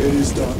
It is done.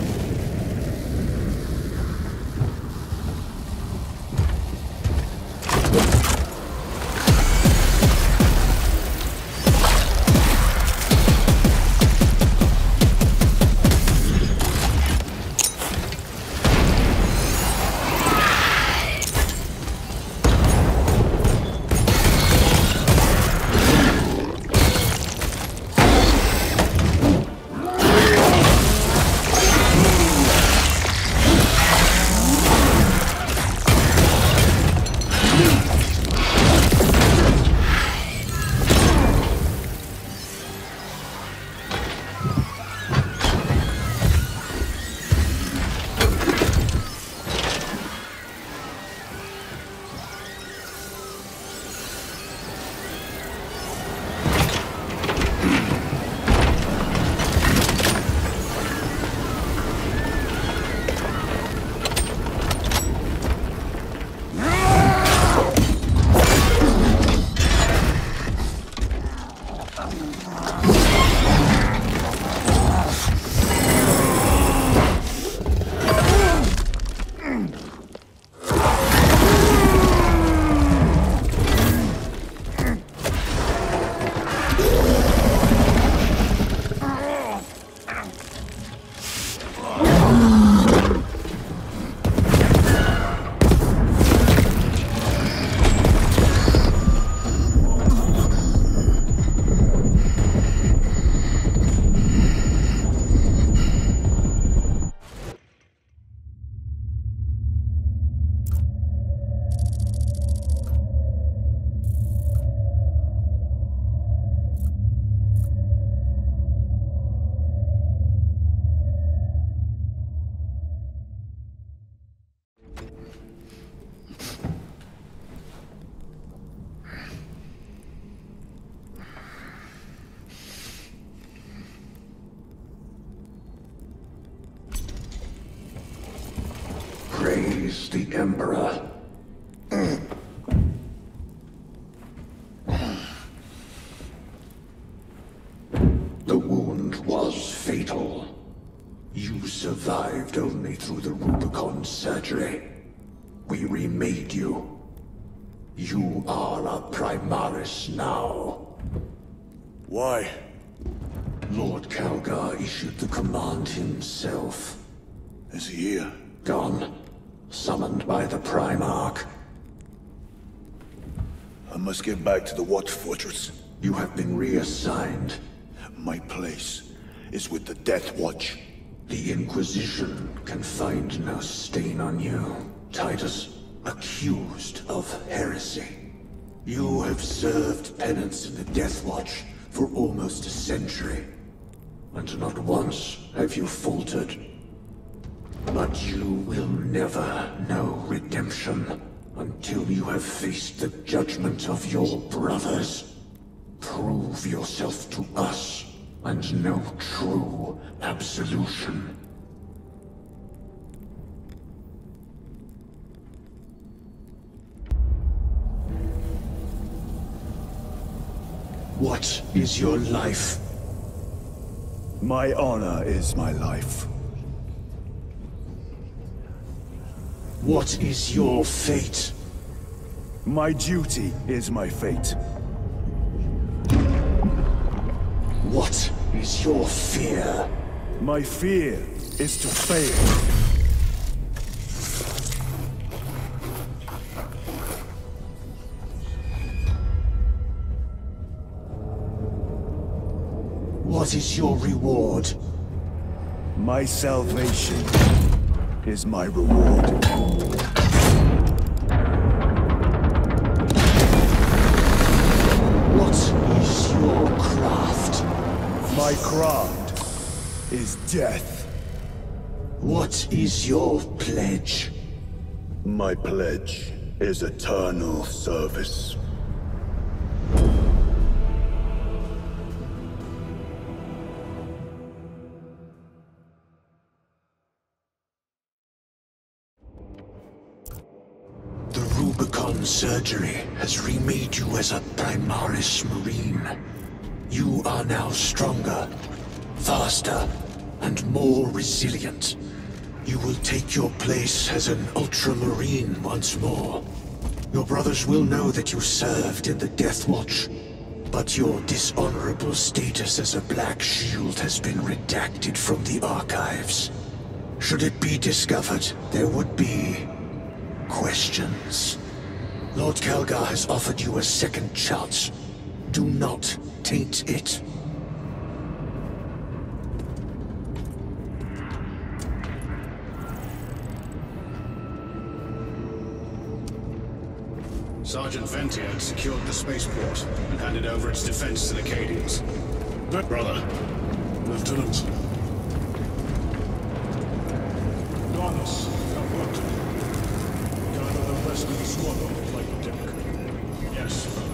Praise the Emperor. The wound was fatal. You survived only through the Rubicon surgery. We remade you. You are a Primaris now. Why? Lord Calgar issued the command himself. Is he here? Gone. Summoned by the Primarch. I must get back to the Watch Fortress. You have been reassigned. My place is with the Death Watch. The Inquisition can find no stain on you, Titus. Accused of heresy. You have served penance in the Death Watch for almost a century, and not once have you faltered. But you will never know redemption until you have faced the judgment of your brothers. Prove yourself to us, and know true absolution. What is your life? My honor is my life. What is your fate? My duty is my fate. What is your fear? My fear is to fail. What is your reward? My salvation is my reward. My craft is death. What is your pledge? My pledge is eternal service. The Rubicon surgery has remade you as a Primaris Marine. You are now stronger, faster, and more resilient. You will take your place as an Ultramarine once more. Your brothers will know that you served in the Death Watch, but your dishonorable status as a Black Shield has been redacted from the archives. Should it be discovered, there would be questions. Lord Kelgar has offered you a second chance. Do not taint it. Sergeant Ventia had secured the spaceport and handed over its defense to the Cadians. Brother. Lieutenant. Darnus, what? Gather the rest of the squad on the flight deck. Yes, brother.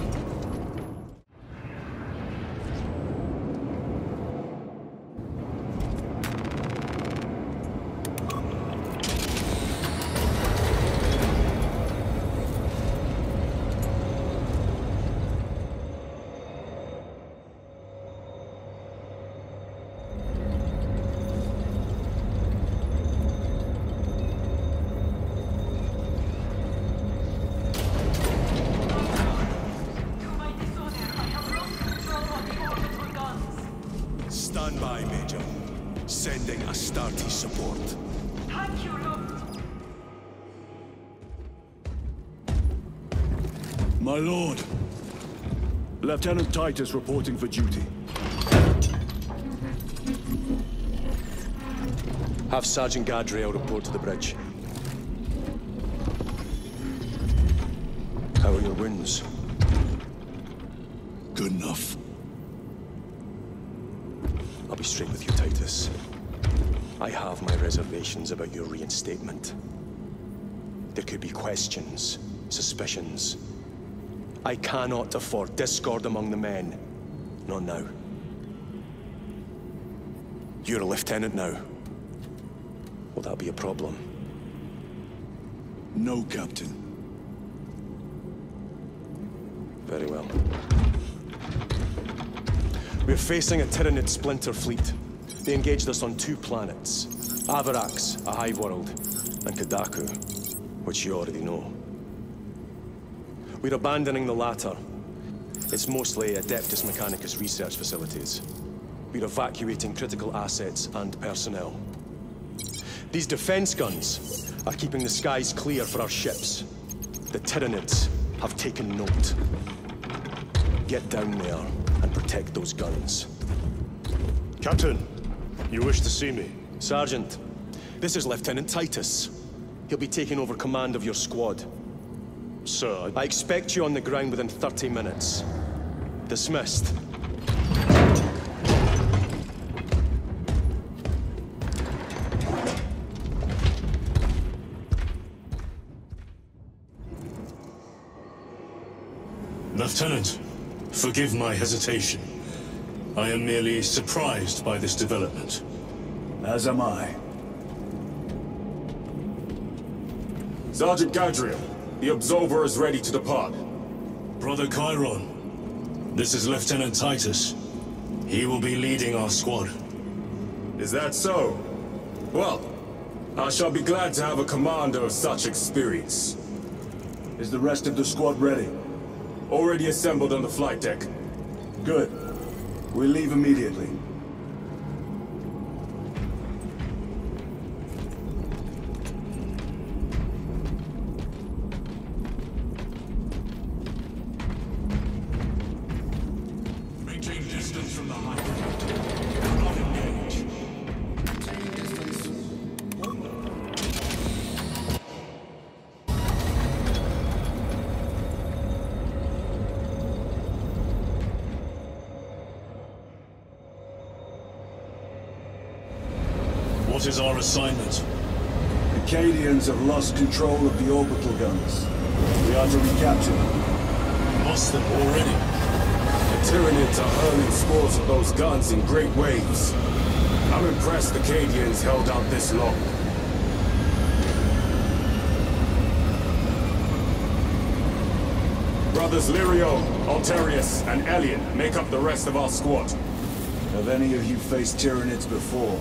Stand by, Major. Sending Astartes support. Thank you, Lord. My lord. Lieutenant Titus reporting for duty. Have Sergeant Gadriel report to the bridge. How are your wounds? Good enough. I'll be straight with you, Titus. I have my reservations about your reinstatement. There could be questions, suspicions. I cannot afford discord among the men. Not now. You're a lieutenant now. Will that be a problem? No, Captain. Very well. We're facing a Tyranid splinter fleet. They engaged us on 2 planets. Avarax, a hive world, and Kadaku, which you already know. We're abandoning the latter. It's mostly Adeptus Mechanicus research facilities. We're evacuating critical assets and personnel. These defense guns are keeping the skies clear for our ships. The Tyranids have taken note. Get down there and protect those guns. Captain, you wish to see me? Sergeant, this is Lieutenant Titus. He'll be taking over command of your squad. Sir, I expect you on the ground within 30 minutes. Dismissed. Lieutenant, forgive my hesitation. I am merely surprised by this development. As am I. Sergeant Gadriel, the Absolver is ready to depart. Brother Chiron, this is Lieutenant Titus. He will be leading our squad. Is that so? Well, I shall be glad to have a commander of such experience. Is the rest of the squad ready? Already assembled on the flight deck. Good. We'll leave immediately. Maintain distance from the hypercrypt. Do not engage. Maintain distance. What is our assignment? The Cadians have lost control of the orbital guns. We are to recapture them. Lost them already? The Tyranids are hurling scores of those guns in great waves. I'm impressed the Cadians held out this long. Brothers Lirio, Altarius, and Elian make up the rest of our squad. Have any of you faced Tyranids before?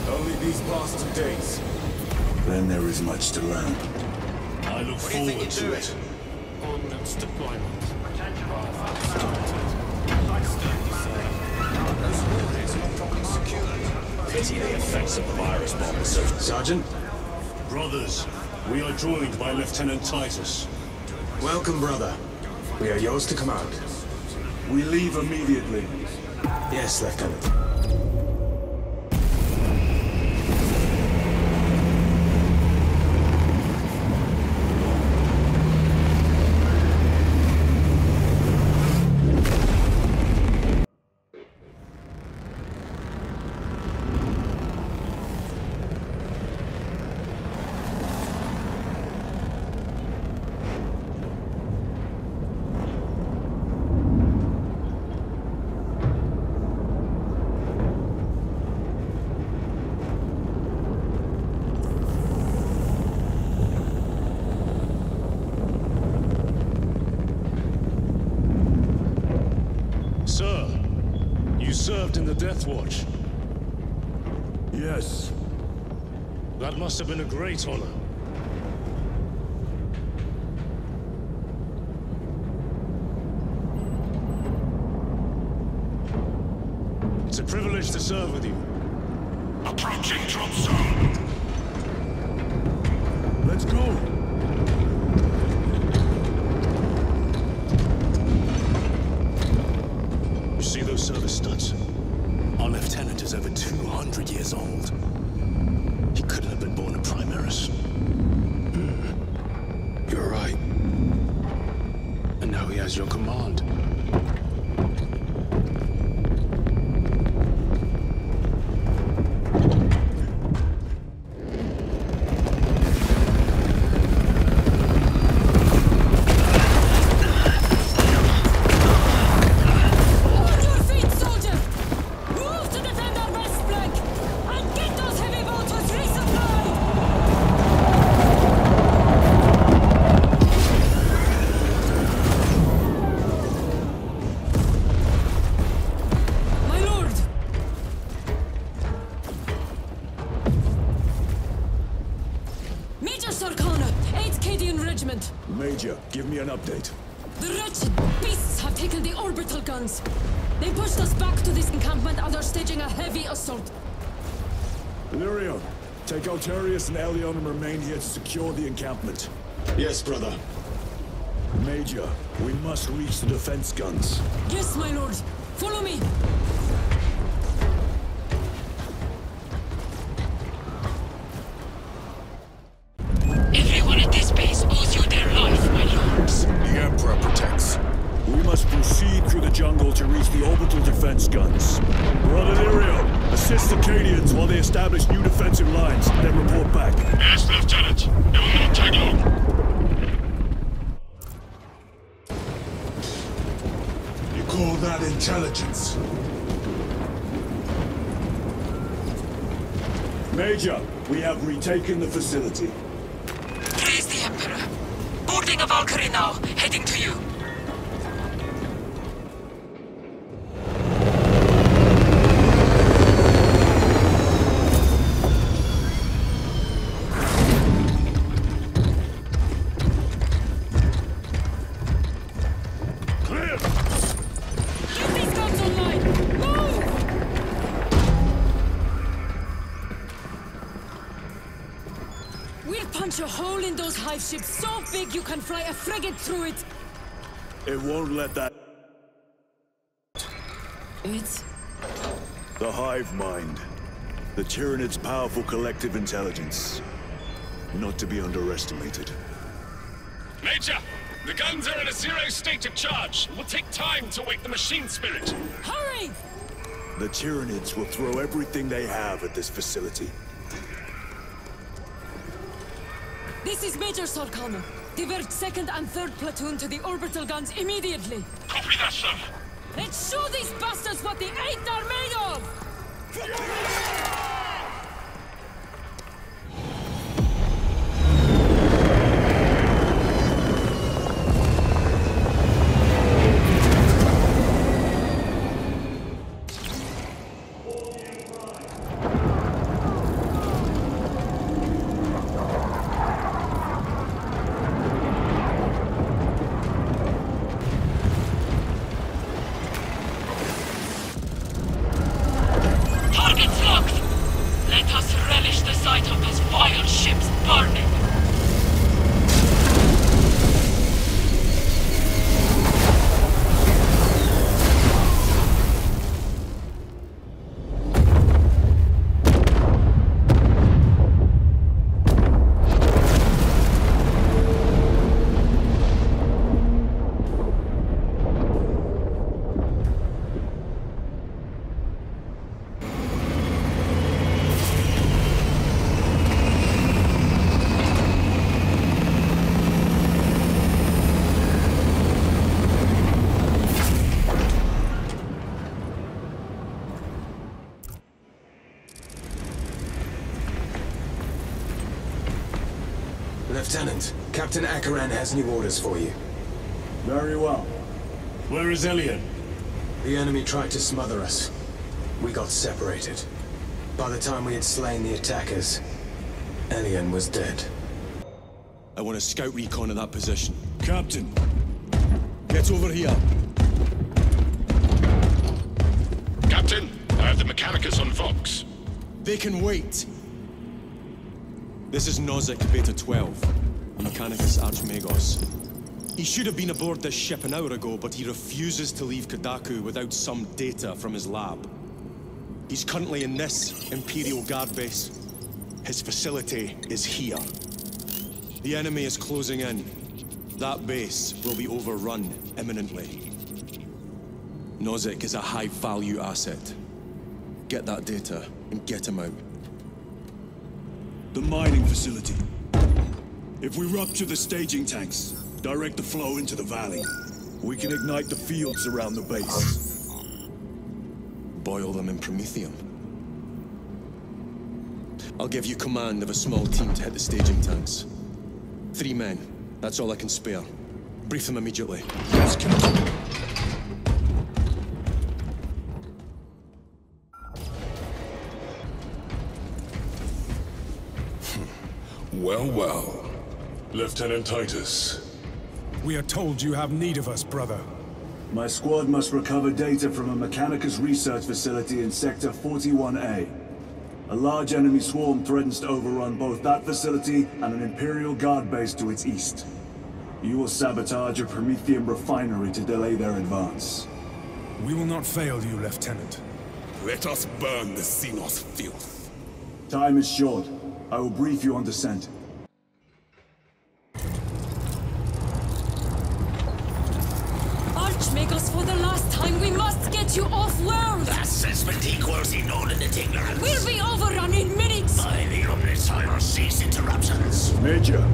Only these past 2 days. Then there is much to learn. I look forward to it. Ordnance deployment. Pity the effects of the virus bomb. Sergeant? Brothers, we are joined by Lieutenant Titus. Welcome, brother. We are yours to command. We leave immediately. Yes, Lieutenant. Sir, you served in the Death Watch. Yes. That must have been a great honor. It's a privilege to serve with you. Approaching drop zone. Let's go! You see those service studs? Our lieutenant is over 200 years old. He couldn't have been born a Primaris. You're right. And now he has your command. Major, give me an update. The wretched beasts have taken the orbital guns. They pushed us back to this encampment and are staging a heavy assault. Lirio, take Altarius and Elion and remain here to secure the encampment. Yes, brother. Major, we must reach the defense guns. Yes, my lord. Follow me. Everyone at this base owes you their life, my lords. The Emperor protects. We must proceed through the jungle to reach the orbital defense guns. Brother Lirio, assist the Cadians while they establish new defensive lines, then report back. Yes, Lieutenant. It will not take long. You call that intelligence? Major, we have retaken the facility. Praise the Emperor. Boarding a Valkyrie now, heading to you. Clear! Get these guns online! Move! We'll punch a hole in those hive ships so big you can fly a frigate through it! It won't let that... It's... The hive mind. The Tyranid's powerful collective intelligence. Not to be underestimated. Major, the guns are in a zero state of charge. It will take time to wake the machine spirit. Hurry! The Tyranids will throw everything they have at this facility. This is Major Sorkano. Divert 2nd and 3rd platoon to the orbital guns immediately. Copy that, sir. Let's show these bastards what the 8th are made of! Lieutenant, Captain Akaran has new orders for you. Very well. Where is Elian? The enemy tried to smother us. We got separated. By the time we had slain the attackers, Elian was dead. I want a scout recon of that position. Captain! Get over here! Captain, I have the Mechanicus on Vox. They can wait! This is Nordic Beta 12, Mechanicus Archmagos. He should have been aboard this ship an hour ago, but he refuses to leave Kadaku without some data from his lab. He's currently in this Imperial Guard base. His facility is here. The enemy is closing in. That base will be overrun imminently. Nozick is a high-value asset. Get that data and get him out. The mining facility. If we rupture the staging tanks, direct the flow into the valley, we can ignite the fields around the base. Boil them in promethium. I'll give you command of a small team to hit the staging tanks. 3 men. That's all I can spare. Brief them immediately. Yes, Captain. Well, well. Lieutenant Titus. We are told you have need of us, brother. My squad must recover data from a Mechanicus research facility in Sector 41A. A large enemy swarm threatens to overrun both that facility and an Imperial Guard base to its east. You will sabotage a Promethium refinery to delay their advance. We will not fail you, Lieutenant. Let us burn the Xenos filth. Time is short. I will brief you on descent. Archmagos, for the last time, we must get you off-world! Assessment equals inordinate ignorance. We'll be overrun in minutes! By the Omnissiah cease interruptions. Major!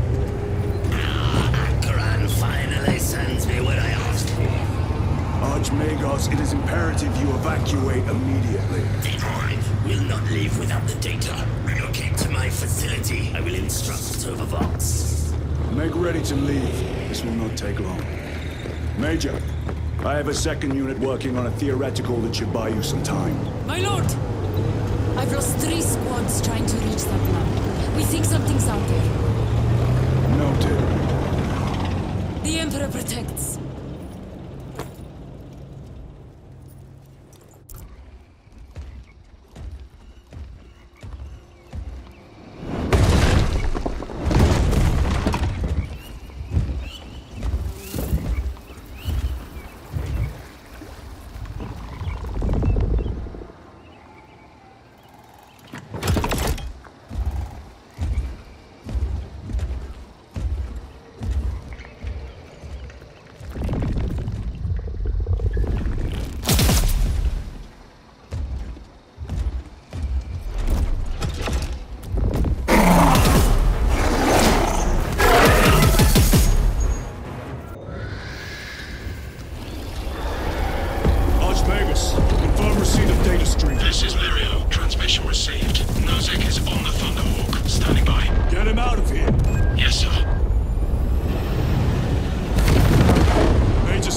Akaran finally sends me what I asked for. Archmagos, it is imperative you evacuate immediately. The Org will not leave without the data. Relocate to my facility. I will instruct over Vox. Make ready to leave. This will not take long. Major, I have a second unit working on a theoretical that should buy you some time. My lord! I've lost 3 squads trying to reach that lab. We think something's out there. Noted. The Emperor protects.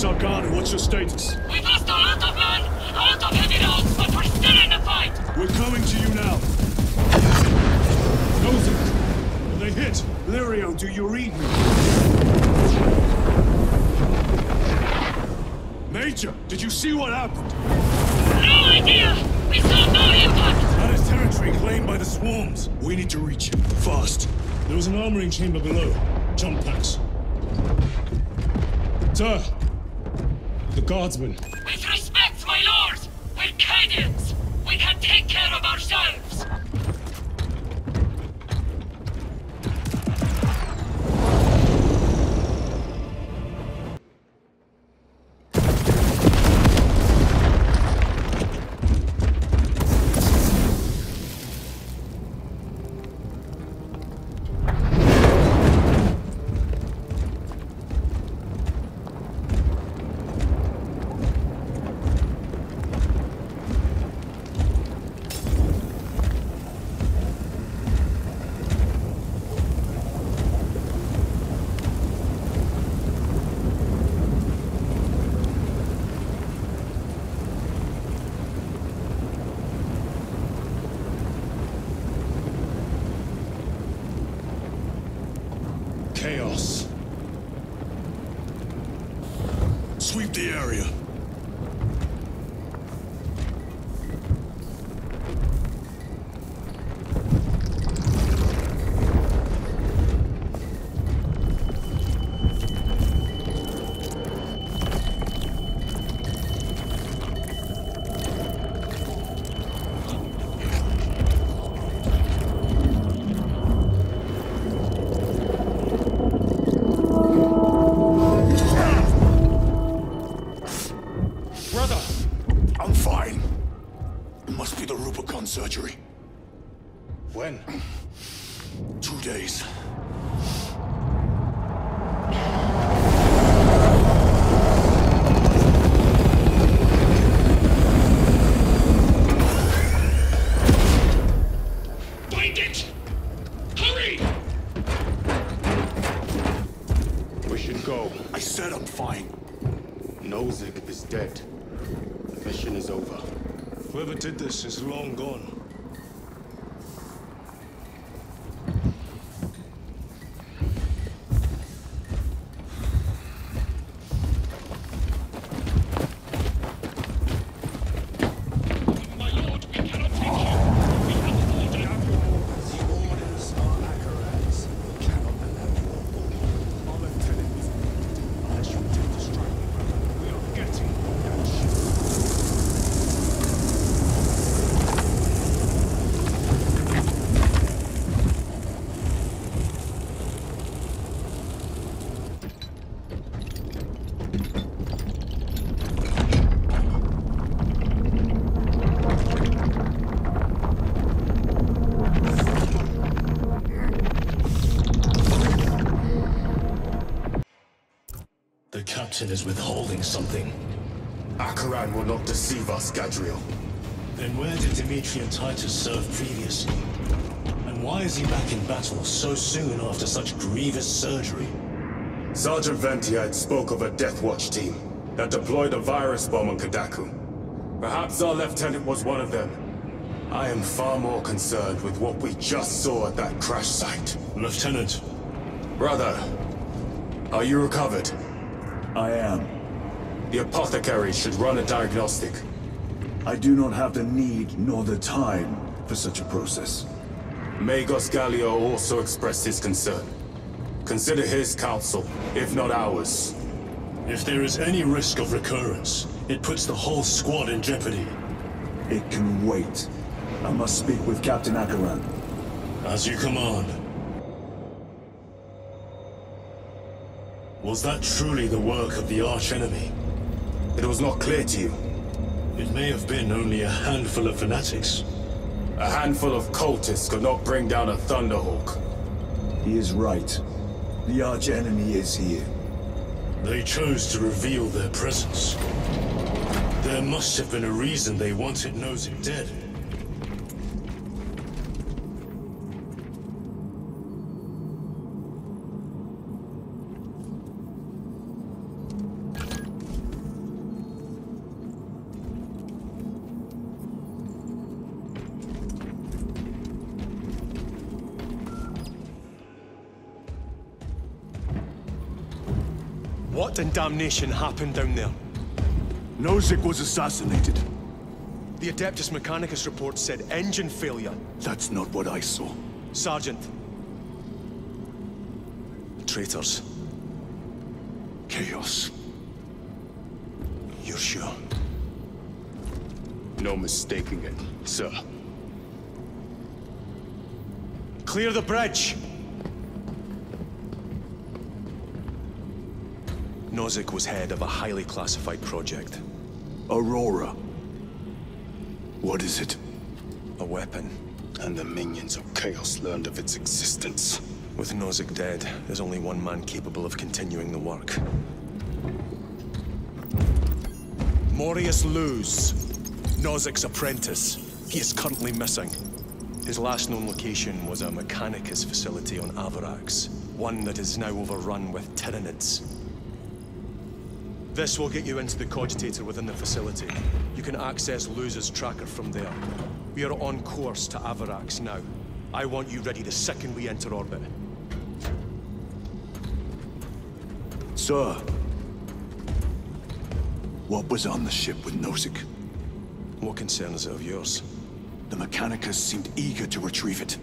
Sargana, what's your status? We've lost a lot of men, a lot of heavy rounds, but we're still in the fight! We're coming to you now. Nosy, are they hit? Lirio, do you read me? Major, did you see what happened? No idea! We saw no impact! That is territory claimed by the swarms. We need to reach him, fast. There was an armoring chamber below. Jump packs. Sir! The guardsmen. With respect, my lord! We're Cadians! We can take care of ourselves! Chaos. Sweep the area. Surgery. When? 2 days. Find it! Hurry! We should go. I said I'm fine. Nozick is dead. The mission is over. Whoever did this is long gone. The captain is withholding something. Akaran will not deceive us, Gadriel. Then where did Dimitri and Titus serve previously? And why is he back in battle so soon after such grievous surgery? Sergeant Ventiad spoke of a Death Watch team that deployed a virus bomb on Kadaku. Perhaps our lieutenant was one of them. I am far more concerned with what we just saw at that crash site. Lieutenant. Brother, are you recovered? I am. The apothecary should run a diagnostic. I do not have the need nor the time for such a process. Magos Gallio also expressed his concern. Consider his counsel, if not ours. If there is any risk of recurrence, it puts the whole squad in jeopardy. It can wait. I must speak with Captain Akaran. As you command. Was that truly the work of the arch-enemy? It was not clear to you. It may have been only a handful of fanatics. A handful of cultists could not bring down a Thunderhawk. He is right. The arch-enemy is here. They chose to reveal their presence. There must have been a reason they wanted Nozick dead. What in damnation happened down there? Nozick was assassinated. The Adeptus Mechanicus report said engine failure. That's not what I saw. Sergeant. Traitors. Chaos. You're sure? No mistaking it, sir. Clear the bridge! Nozick was head of a highly classified project. Aurora. What is it? A weapon. And the minions of Chaos learned of its existence. With Nozick dead, there's only one man capable of continuing the work. Morius Luz, Nozick's apprentice. He is currently missing. His last known location was a Mechanicus facility on Avarax, one that is now overrun with Tyranids. This will get you into the cogitator within the facility. You can access Luz's tracker from there. We are on course to Avarax now. I want you ready the second we enter orbit. Sir. What was on the ship with Nozick? What concern is it of yours? The Mechanicus seemed eager to retrieve it.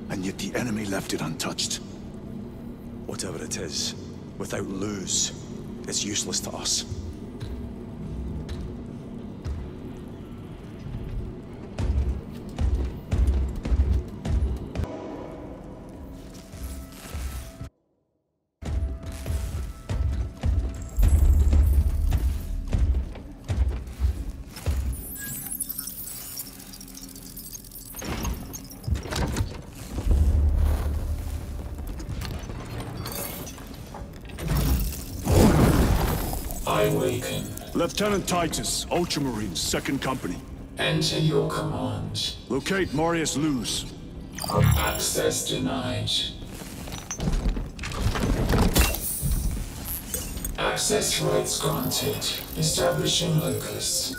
And yet the enemy left it untouched. Whatever it is, without Luz, it's useless to us. I waken. Lieutenant Titus, Ultramarines, 2nd Company. Enter your command. Locate Morius Luz. Access denied. Access rights granted. Establishing locus.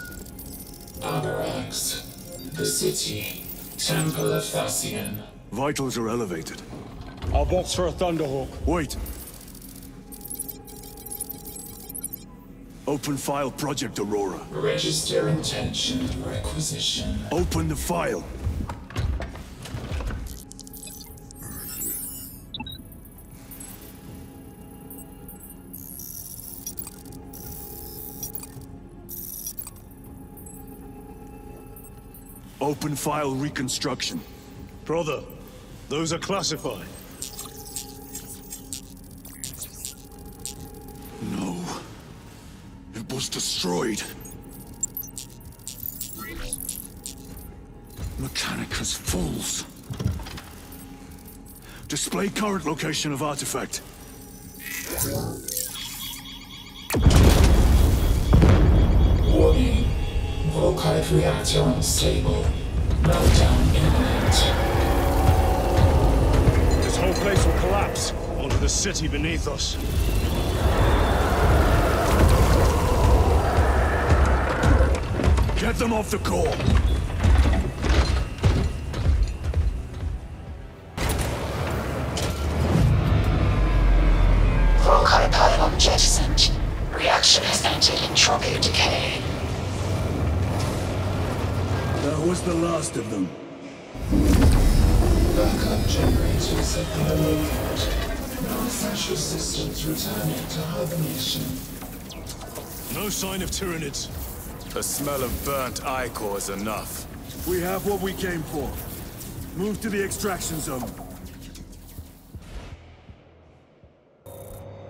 Avarax. The city. Temple of Thasian. Vitals are elevated. I'll box for a Thunderhawk. Wait. Open file Project Aurora. Register intention of requisition. Open the file. Open file reconstruction. Brother, those are classified. No. It was destroyed. Mechanicus fools. Display current location of artifact. Warning. Volkite reactor unstable. Meltdown imminent. This whole place will collapse onto the city beneath us. Get them off the core! Volkite pylon jettisoned. Reaction has entered entropy decay. That was the last of them. Backup generators have been awakened. Non-essential systems returning to hibernation. No sign of Tyranids. The smell of burnt ichor is enough. We have what we came for. Move to the extraction zone.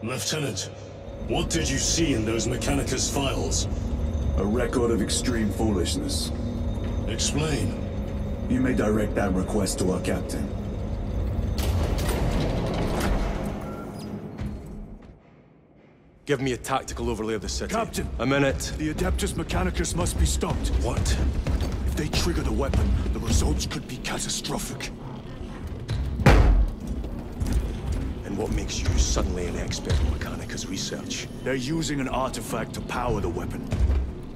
Lieutenant, what did you see in those Mechanicus files? A record of extreme foolishness. Explain. You may direct that request to our captain. Give me a tactical overlay of the city. Captain! A minute. The Adeptus Mechanicus must be stopped. What? If they trigger the weapon, the results could be catastrophic. And what makes you suddenly an expert in Mechanicus research? They're using an artifact to power the weapon.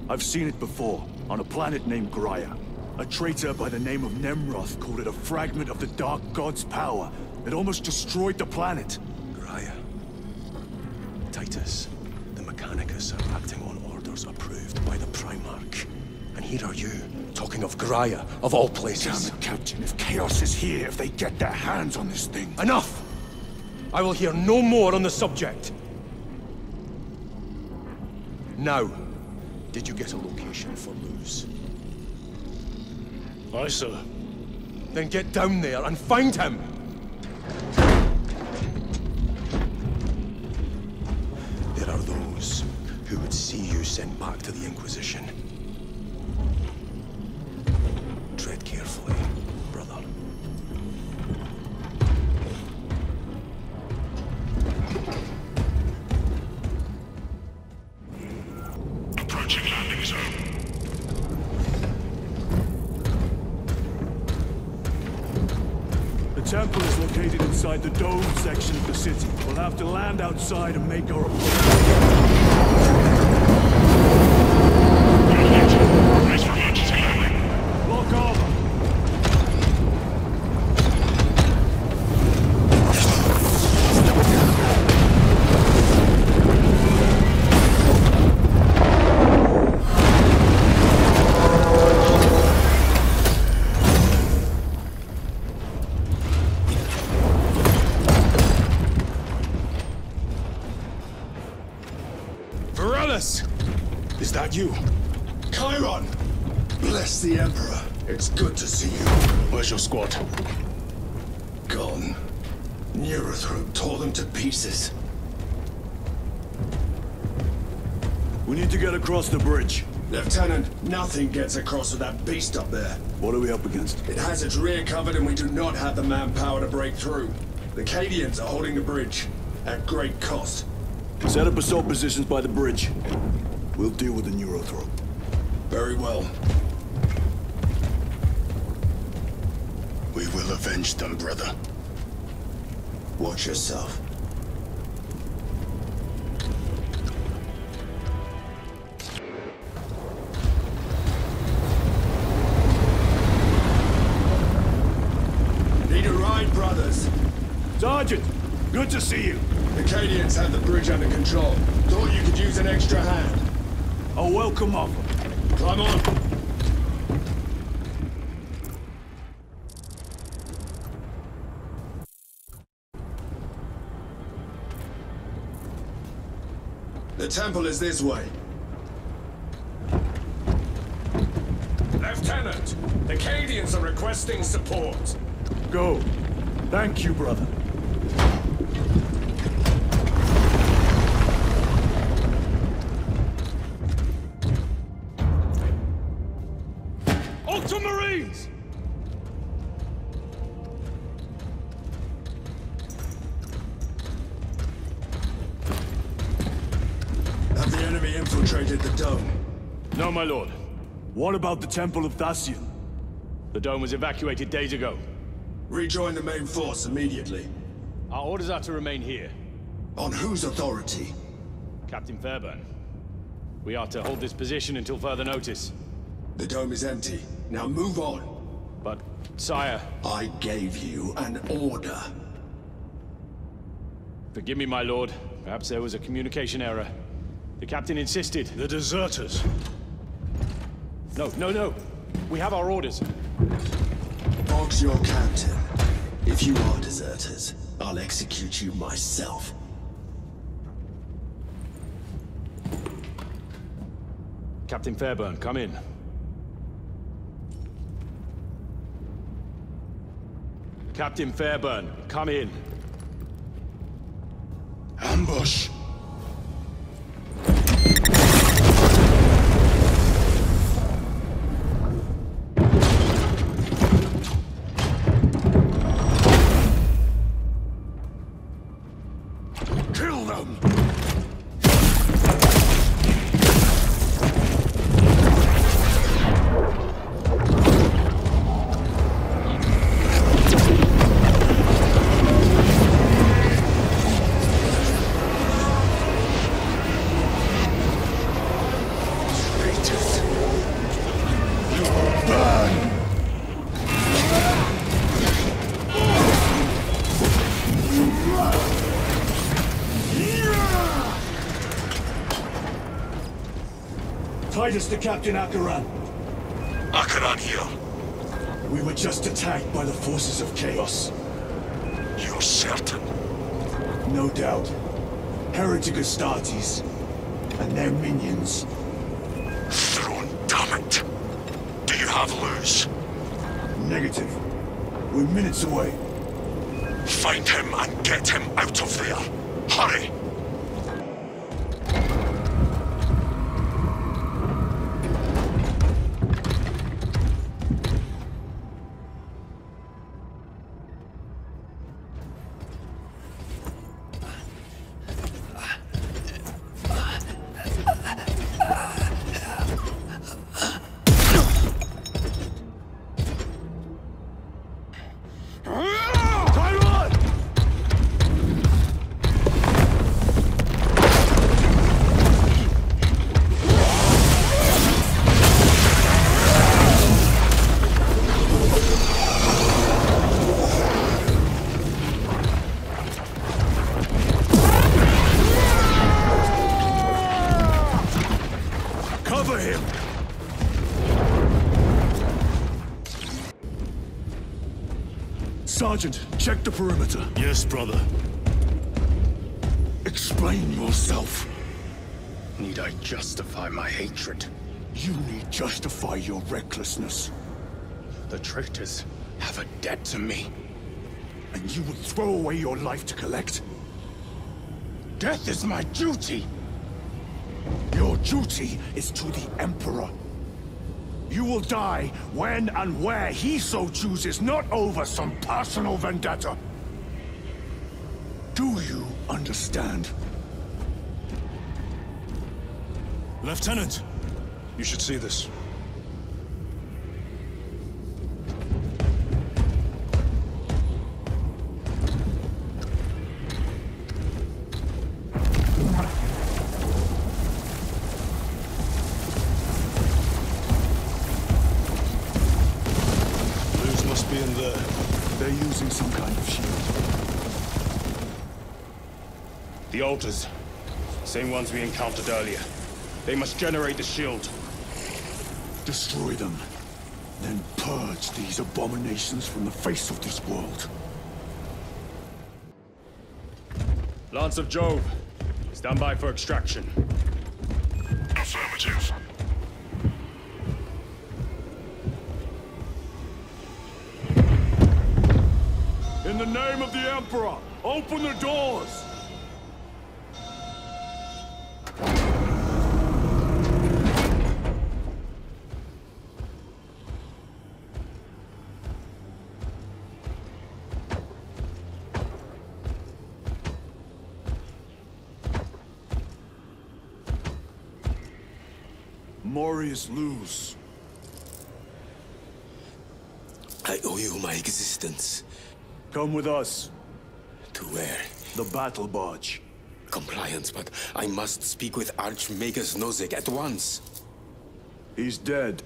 I've seen it before, on a planet named Graia. A traitor by the name of Nemroth called it a fragment of the Dark God's power that almost destroyed the planet. Graia. Titus. Mechanicus are acting on orders approved by the Primarch. And here are you, talking of Graia, of all places. Damn it, Captain. If Chaos is here, if they get their hands on this thing... Enough! I will hear no more on the subject. Now, did you get a location for Luz? Aye, sir. Then get down there and find him! There are those who would see you sent back to the Inquisition. Tread carefully, brother. Approaching landing zone. The temple is located inside the dome section of the city. We'll have to land outside and make our approach. Lock over. Is that you? Chiron! Bless the Emperor. It's good to see you. Where's your squad? Gone. Neurothroat tore them to pieces. We need to get across the bridge. Lieutenant, nothing gets across with that beast up there. What are we up against? It has its rear covered and we do not have the manpower to break through. The Cadians are holding the bridge, at great cost. Set up assault positions by the bridge. We'll deal with the Neurothroat. Very well. We will avenge them, brother. Watch yourself. Need a ride, brothers? Sergeant, good to see you. The Cadians have the bridge under control. Thought you could use an extra hand. A welcome offer. Climb on. The temple is this way. Lieutenant, the Cadians are requesting support. Go. Thank you, brother. Ultramarines! Have the enemy infiltrated the dome? No, my lord. What about the Temple of Thasian? The dome was evacuated days ago. Rejoin the main force immediately. Our orders are to remain here. On whose authority? Captain Fairburn. We are to hold this position until further notice. The dome is empty. Now move on. But, sire... I gave you an order. Forgive me, my lord. Perhaps there was a communication error. The captain insisted. The deserters. No. We have our orders. Boggs your captain. If you are deserters, I'll execute you myself. Captain Fairburn, come in. Captain Fairburn, come in. Ambush! Kill them! Titus to Captain Akaran. Akaran here. We were just attacked by the forces of chaos. You're certain? No doubt. Heretic Astartes. And their minions. Throne, damn it. Do you have Luz? Negative. We're minutes away. Find him and get him out of there. Hurry! Sergeant, check the perimeter. Yes, brother. Explain yourself. Need I justify my hatred? You need justify your recklessness. The traitors have a debt to me. And you would throw away your life to collect? Death is my duty! Your duty is to the Emperor. You will die when and where he so chooses, not over some personal vendetta. Do you understand? Lieutenant! You should see this. Some kind of shield. The altars. Same ones we encountered earlier. They must generate the shield. Destroy them. Then purge these abominations from the face of this world. Lance of Jove. Stand by for extraction. Affirmative. In the name of the Emperor, open the doors! Morius Luz. I owe you my existence. Come with us. To where? The battle barge. Compliance, but I must speak with Archmagus Nozick at once. He's dead.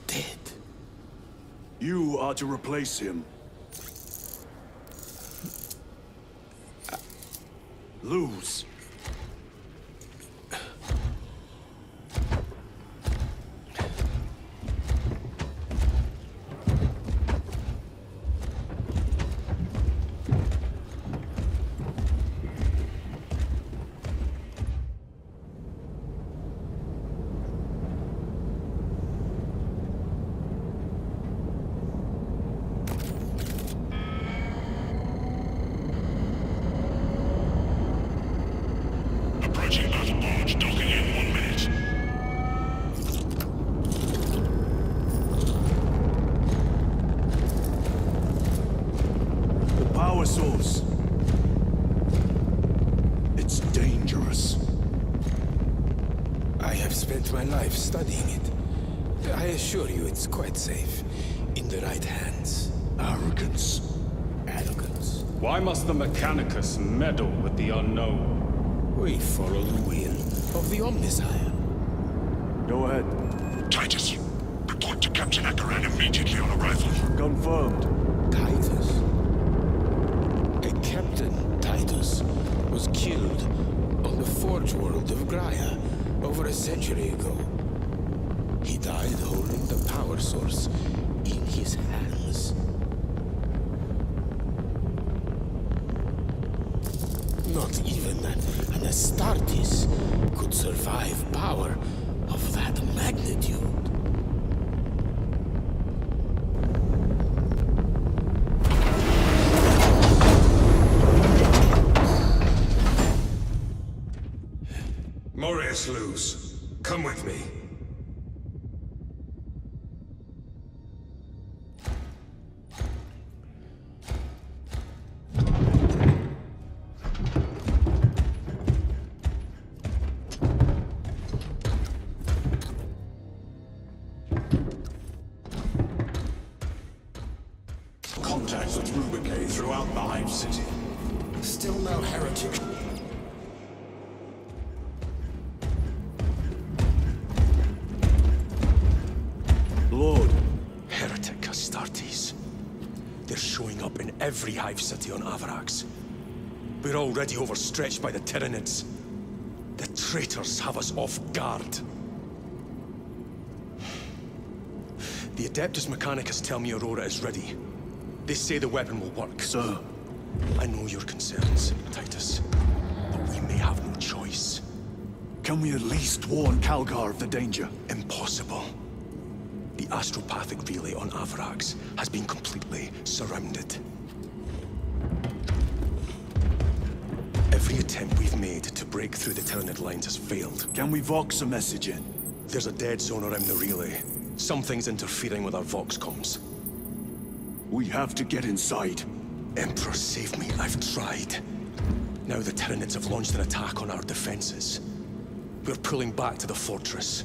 Dead? You are to replace him. Luz. Source. It's dangerous. I have spent my life studying it. I assure you it's quite safe. In the right hands. Arrogance. Arrogance. Why must the Mechanicus meddle with the unknown? We follow the will of the Omnisire. Go ahead. Titus, report to Captain Akaran immediately on arrival. Confirmed. Titus? Captain Titus was killed on the Forge world of Graia. over a century ago. He died holding the power source in his hands. Not even an Astartes could survive power of that magnitude. Morius Luz, come with me. Contacts with Rubicay throughout the Hive City. Still no heretic. Lord. Heretic Astartes. They're showing up in every Hive City on Avarax. We're already overstretched by the Tyranids. The traitors have us off guard. The Adeptus Mechanicus tell me Aurora is ready. They say the weapon will work. Sir. I know your concerns, Titus, but we may have no choice. Can we at least warn Calgar of the danger? Impossible. The astropathic relay on Avarax has been completely surrounded. Every attempt we've made to break through the Tyranid lines has failed. Can we Vox a message in? There's a dead zone around the relay. Something's interfering with our Vox comms. We have to get inside. Emperor, save me. I've tried. Now the Tyranids have launched an attack on our defenses. We're pulling back to the fortress.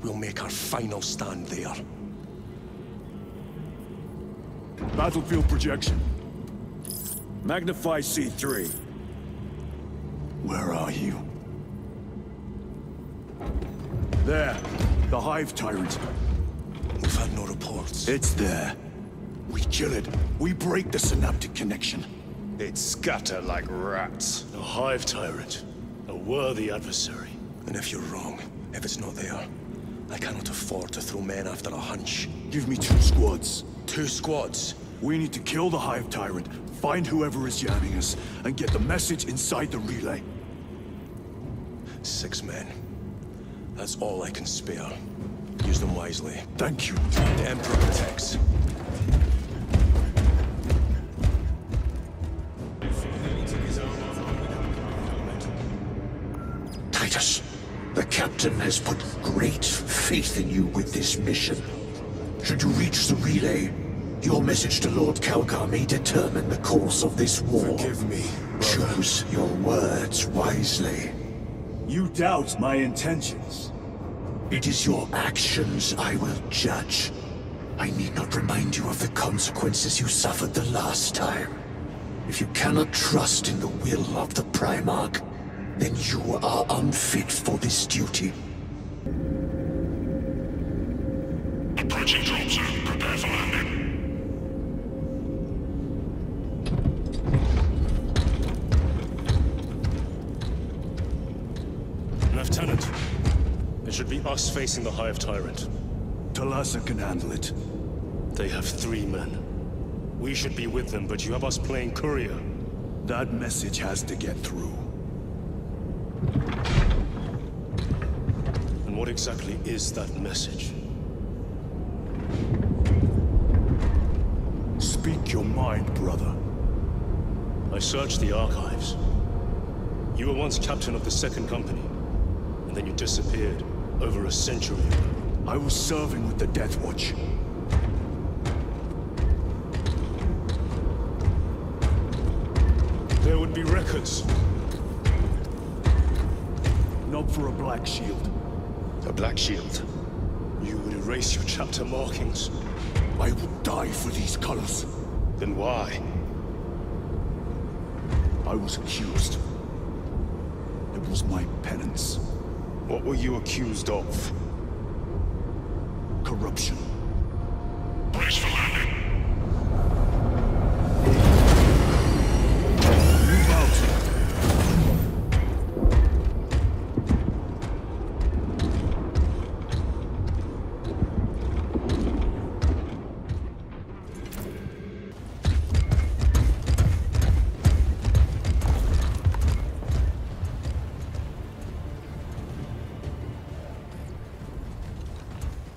We'll make our final stand there. Battlefield projection. Magnify C3. Where are you? There. The Hive Tyrant. We've had no reports. It's there. We kill it. We break the synaptic connection. They'd scatter like rats. A Hive Tyrant. A worthy adversary. And if you're wrong, if it's not there, I cannot afford to throw men after a hunch. Give me 2 squads. 2 squads? We need to kill the Hive Tyrant, find whoever is jamming us, and get the message inside the relay. 6 men. That's all I can spare. Use them wisely. Thank you. The Emperor protects. Titus, the captain has put great faith in you with this mission. Should you reach the relay, your message to Lord Calgar may determine the course of this war. Forgive me, brother. Choose your words wisely. You doubt my intentions. It is your actions I will judge. I need not remind you of the consequences you suffered the last time. If you cannot trust in the will of the Primarch, then you are unfit for this duty. Approaching drop zone. Prepare for landing. Lieutenant, it should be us facing the Hive Tyrant. Talassa can handle it. They have 3 men. We should be with them, but you have us playing courier. That message has to get through. And what exactly is that message? Speak your mind, brother. I searched the archives. You were once captain of the 2nd Company, and then you disappeared over a century ago. I was serving with the Death Watch. There would be records. Not for a Black Shield. A Black Shield? You would erase your chapter markings. I would die for these colors. Then why? I was accused. It was my penance. What were you accused of? Corruption. Brace for landing. Move out.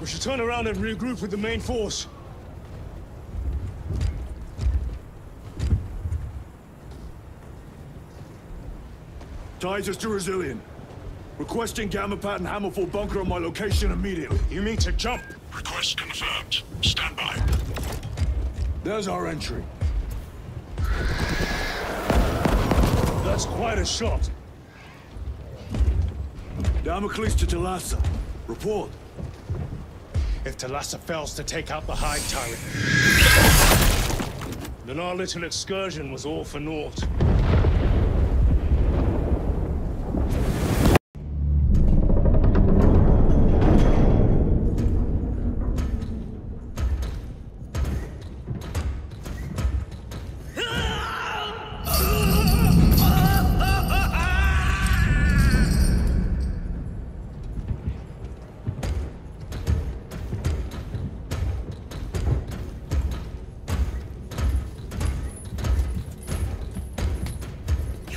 We should turn around and regroup with the main force. Titus to Resilient. Requesting Gamma Pat and Hammerfall bunker on my location immediately. You mean to jump? Request confirmed. Stand by. There's our entry. That's quite a shot. Damocles to Talassa. Report. If Talassa fails to take out the Hive turret, then our little excursion was all for naught.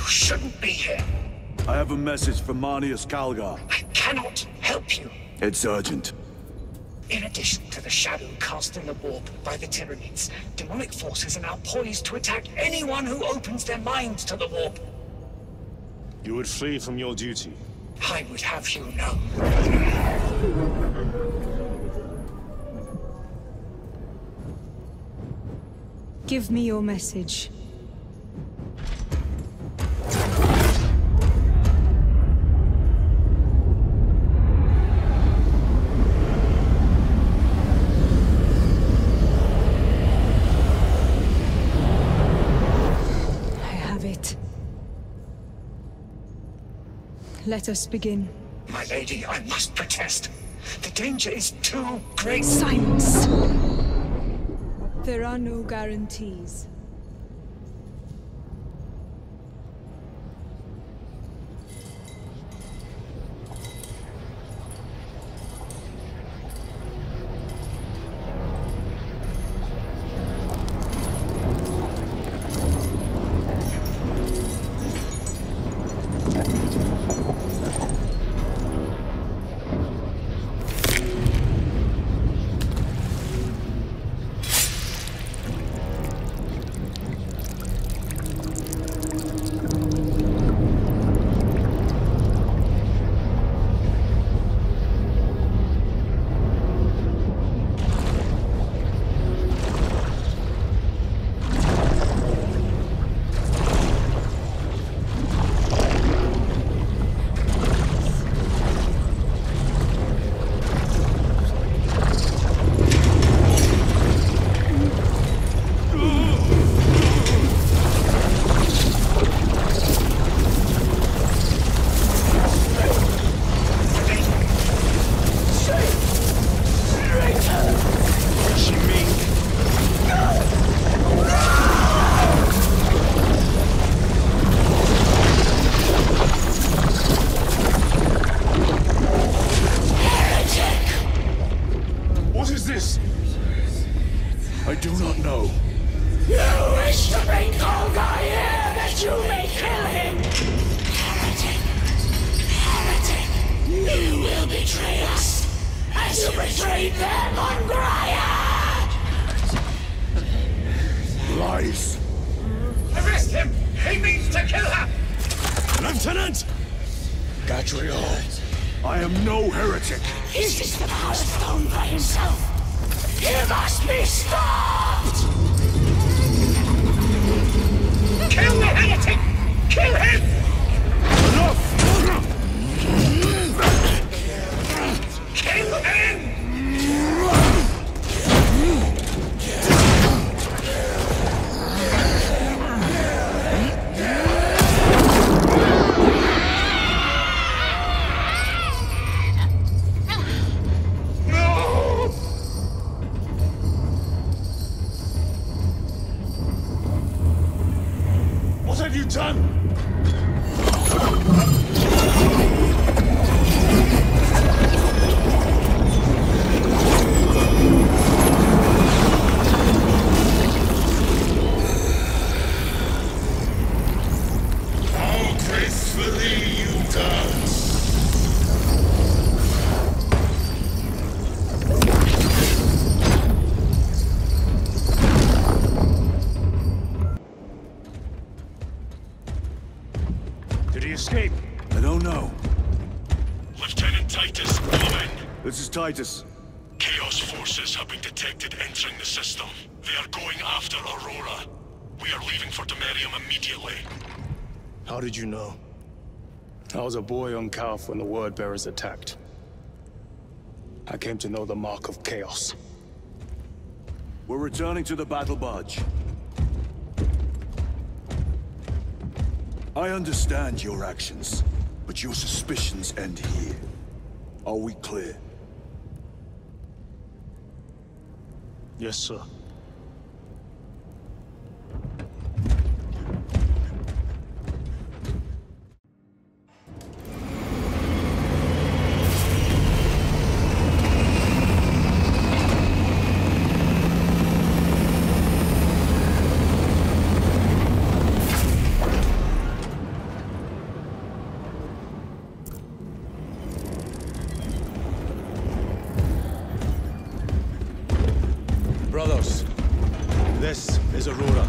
Shouldn't be here. I have a message from Marnius Calgar. I cannot help you. It's urgent. In addition to the shadow cast in the warp by the Tyranids, demonic forces are now poised to attack anyone who opens their minds to the warp. You would flee from your duty. I would have you know. Give me your message. Let us begin. My lady, I must protest. The danger is too great. Silence! There are no guarantees. I do not know. You wish to bring Kolga here that you may kill him! Heretic! Heretic! You will betray us as you betrayed them on Graya! Lies! Arrest him! He means to kill her! Lieutenant! Gatriel, I am no heretic. Is this the Power Stone by himself? He must be stopped! Kill the heretic! Kill him! Enough! Kill him! What have you done? I don't know. Lieutenant Titus, come in. This is Titus. Chaos forces have been detected entering the system. They are going after Aurora. We are leaving for Demerium immediately. How did you know? I was a boy on Calf when the Word Bearers attacked. I came to know the mark of chaos. We're returning to the battle barge. I understand your actions, but your suspicions end here. Are we clear? Yes, sir. Brothers, this is Aurora.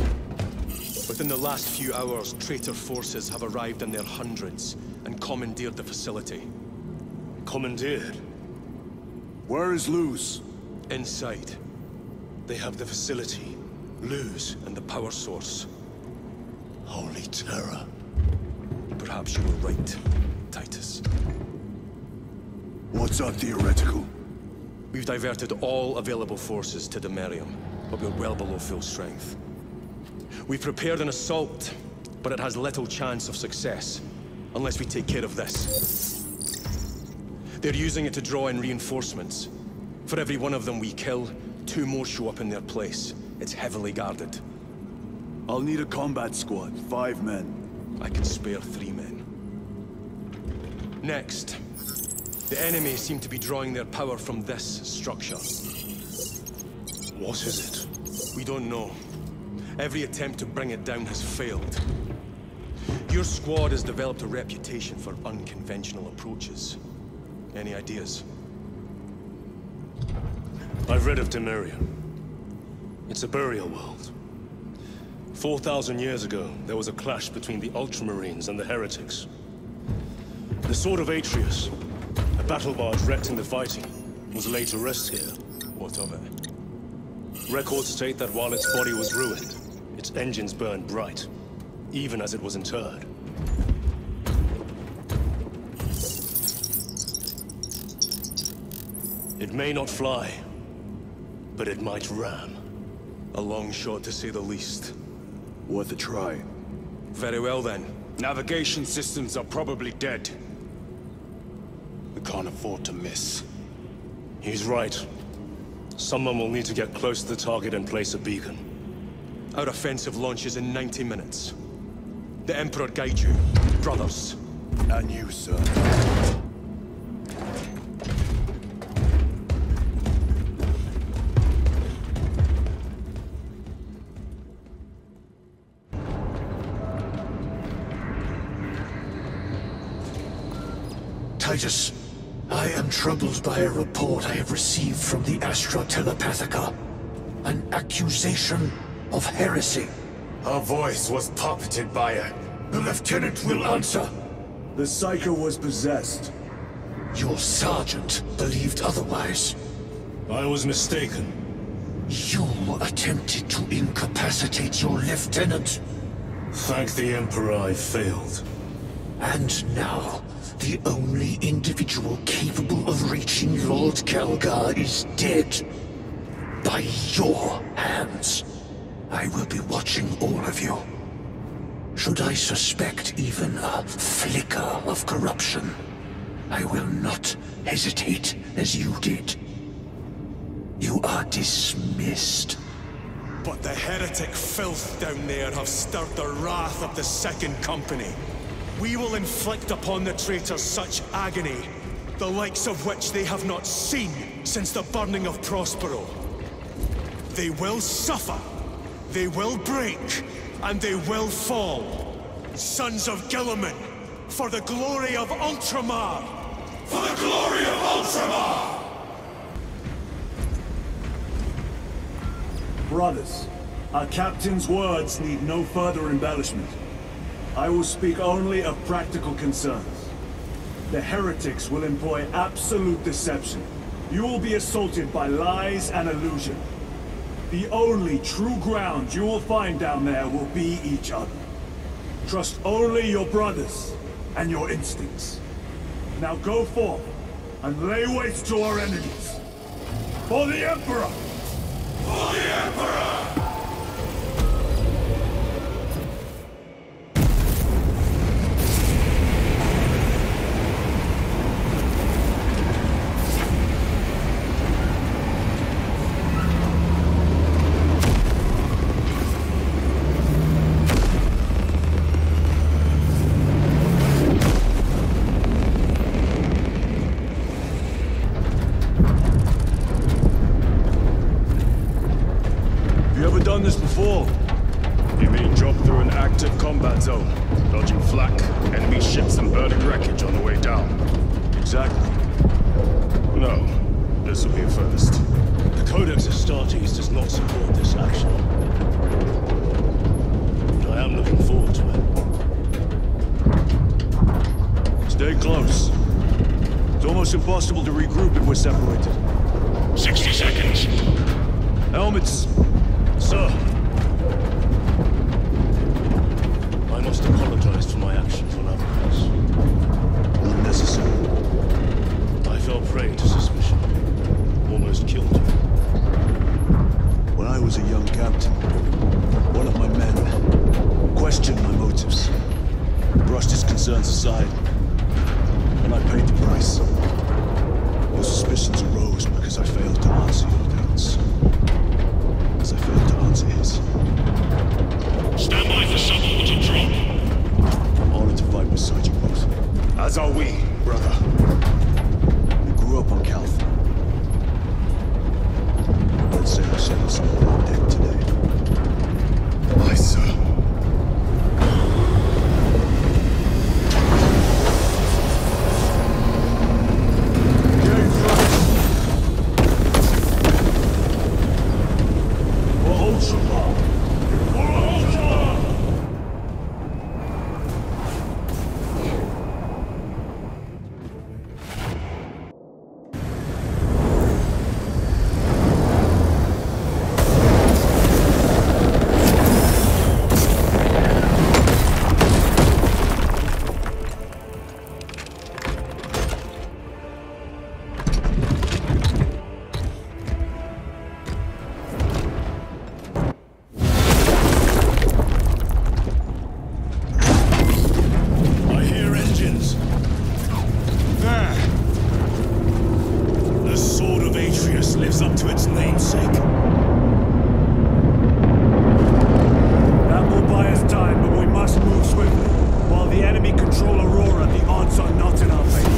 Within the last few hours, traitor forces have arrived in their hundreds and commandeered the facility. Commandeered? Where is Luz? Inside. They have the facility, Luz, and the power source. Holy terror. Perhaps you were right, Titus. What's our theoretical? We've diverted all available forces to Demerium, but we're well below full strength. We've prepared an assault, but it has little chance of success, unless we take care of this. They're using it to draw in reinforcements. For every one of them we kill, 2 more show up in their place. It's heavily guarded. I'll need a combat squad, 5 men. I can spare 3 men. Next. The enemy seem to be drawing their power from this structure. What is it? We don't know. Every attempt to bring it down has failed. Your squad has developed a reputation for unconventional approaches. Any ideas? I've read of Demerium. It's a burial world. 4,000 years ago, there was a clash between the Ultramarines and the Heretics. The Sword of Atreus, a battle barge wrecked in the fighting, was laid to rest here. What of it? Records state that while its body was ruined, its engines burned bright, even as it was interred. It may not fly, but it might ram. A long shot to say the least. Worth a try. Very well then. Navigation systems are probably dead. We can't afford to miss. He's right. Someone will need to get close to the target and place a beacon. Our offensive launches in 90 minutes. The Emperor guide you, brothers. And you, sir. Titus, I am troubled by a report I have received from the Astra Telepathica. An accusation of heresy. Her voice was puppeted by her. The Lieutenant will answer. The Psycho was possessed. Your sergeant believed otherwise. I was mistaken. You attempted to incapacitate your lieutenant. Thank the Emperor I failed. And now, the only individual capable of reaching Lord Calgar is dead. By your hands. I will be watching all of you. Should I suspect even a flicker of corruption, I will not hesitate as you did. You are dismissed. But the heretic filth down there have stirred the wrath of the Second Company. We will inflict upon the traitors such agony, the likes of which they have not seen since the burning of Prospero. They will suffer, they will break, and they will fall. Sons of Guilliman, for the glory of Ultramar! For the glory of Ultramar! Brothers, our captain's words need no further embellishment. I will speak only of practical concerns. The heretics will employ absolute deception. You will be assaulted by lies and illusion. The only true ground you will find down there will be each other. Trust only your brothers and your instincts. Now go forth and lay waste to our enemies. For the Emperor! For the Emperor! Done this before. You mean drop through an active combat zone, dodging flak, enemy ships and burning wreckage on the way down? Exactly. No, this will be a first. The Codex Astartes does not support this action. But I am looking forward to it. Stay close. It's almost impossible to regroup if we're separated. 60 seconds. Helmets! Sir! I must apologize for my actions on Avernus. Not necessary. I fell prey to suspicion. Almost killed you. When I was a young captain, one of my men questioned my motives, brushed his concerns aside, and I paid the price. Your suspicions arose because I failed to answer your doubts. As I failed to answer his. Stand by for subordinate drop. I'm honored to fight beside you both. As are we, brother. We grew up on Calth. Let's say I settled some of our debt today. Aye, sir. lives up to its namesake. That will buy us time, but we must move swiftly. While the enemy control Aurora, the odds are not in our favor.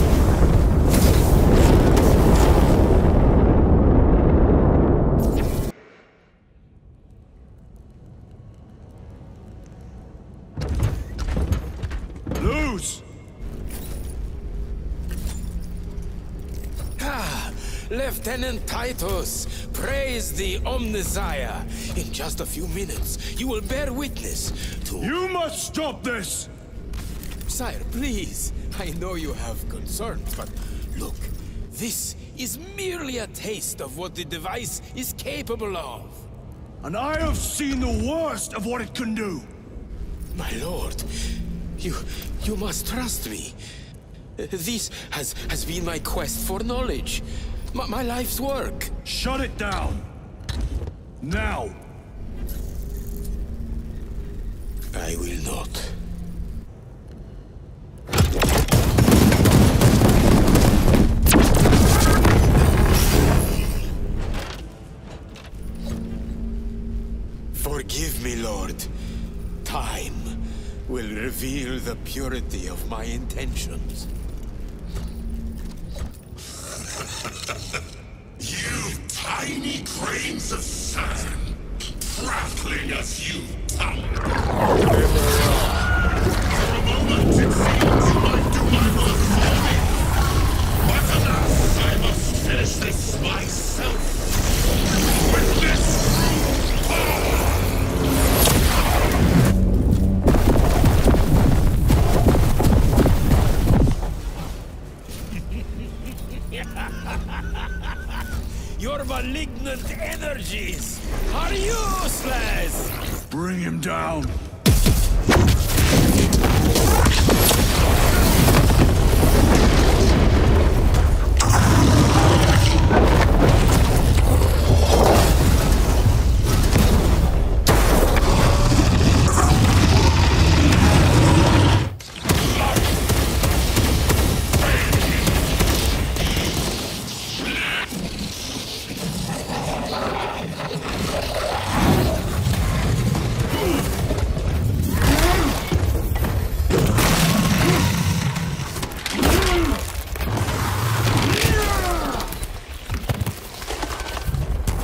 Lieutenant Titus, praise the Omnissiah. In just a few minutes, you will bear witness to... You must stop this! Sire, please. I know you have concerns, but look, this is merely a taste of what the device is capable of. And I have seen the worst of what it can do. My lord, you must trust me. This has been my quest for knowledge. My life's work. Shut it down! Now! I will not. Forgive me, Lord. Time will reveal the purity of my intentions. You tiny grains of sand, prattling as you tongue. For a moment it seems you might do my work for me. But alas, I must finish this myself. With this Your malignant energies are useless! Bring him down!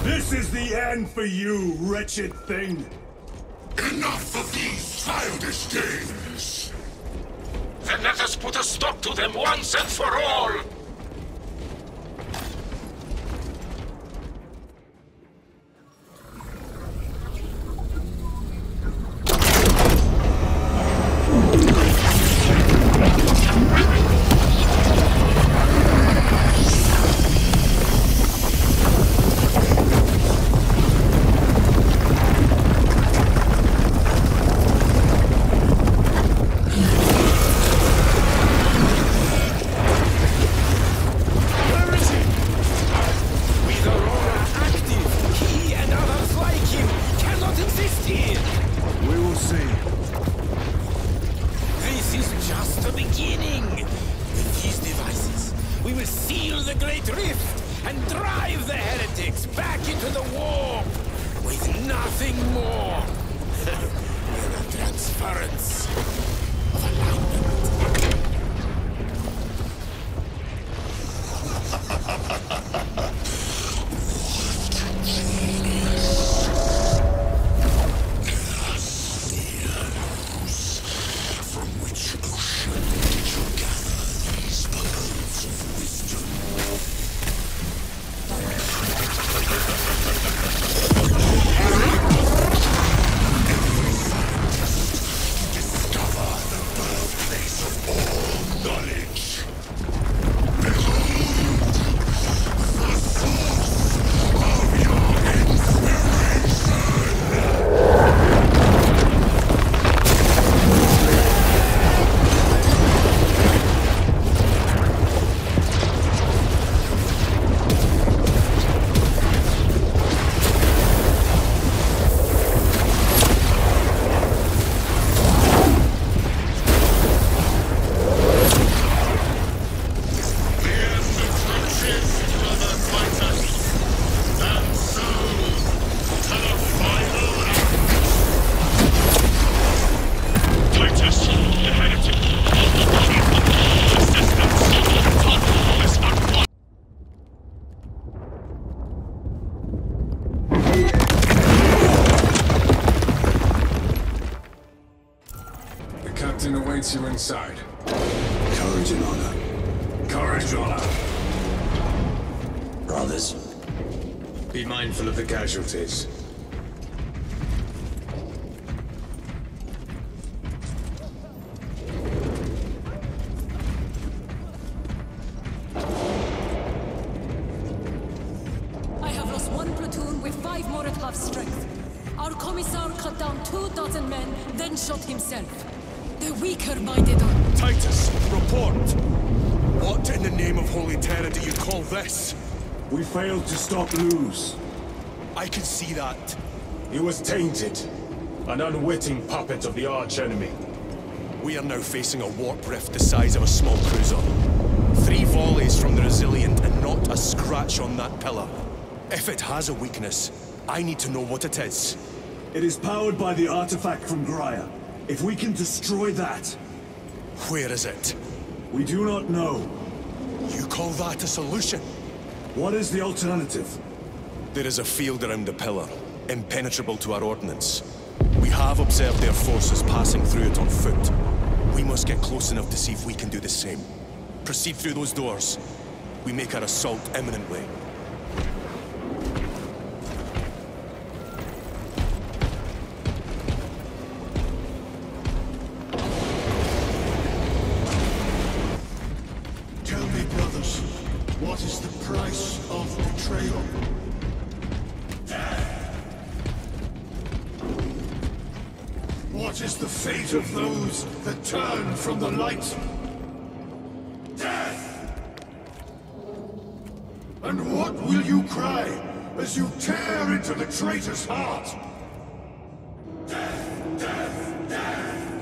This is the end for you, wretched thing! Enough of these childish games! Then let us put a stop to them once and for all! Awaits you inside. Courage and honor. Courage and honor. Brothers. Be mindful of the casualties. I have lost one platoon with 5 more at half strength. Our commissar cut down 24 men, then shot himself. The weaker-minded are... Titus, report! What in the name of Holy Terror do you call this? We failed to stop Luz. I can see that. He was tainted. An unwitting puppet of the arch-enemy. We are now facing a warp rift the size of a small cruiser. 3 volleys from the Resilient and not a scratch on that pillar. If it has a weakness, I need to know what it is. It is powered by the artifact from Graia. If we can destroy that... Where is it? We do not know. You call that a solution? What is the alternative? There is a field around the pillar, impenetrable to our ordnance. We have observed their forces passing through it on foot. We must get close enough to see if we can do the same. Proceed through those doors. We make our assault imminently. Tell me, brothers, what is the price of betrayal? betrayal. What is the fate of those that turn from the light? Death! And what will you cry as you tear into the traitor's heart? Death! Death! Death!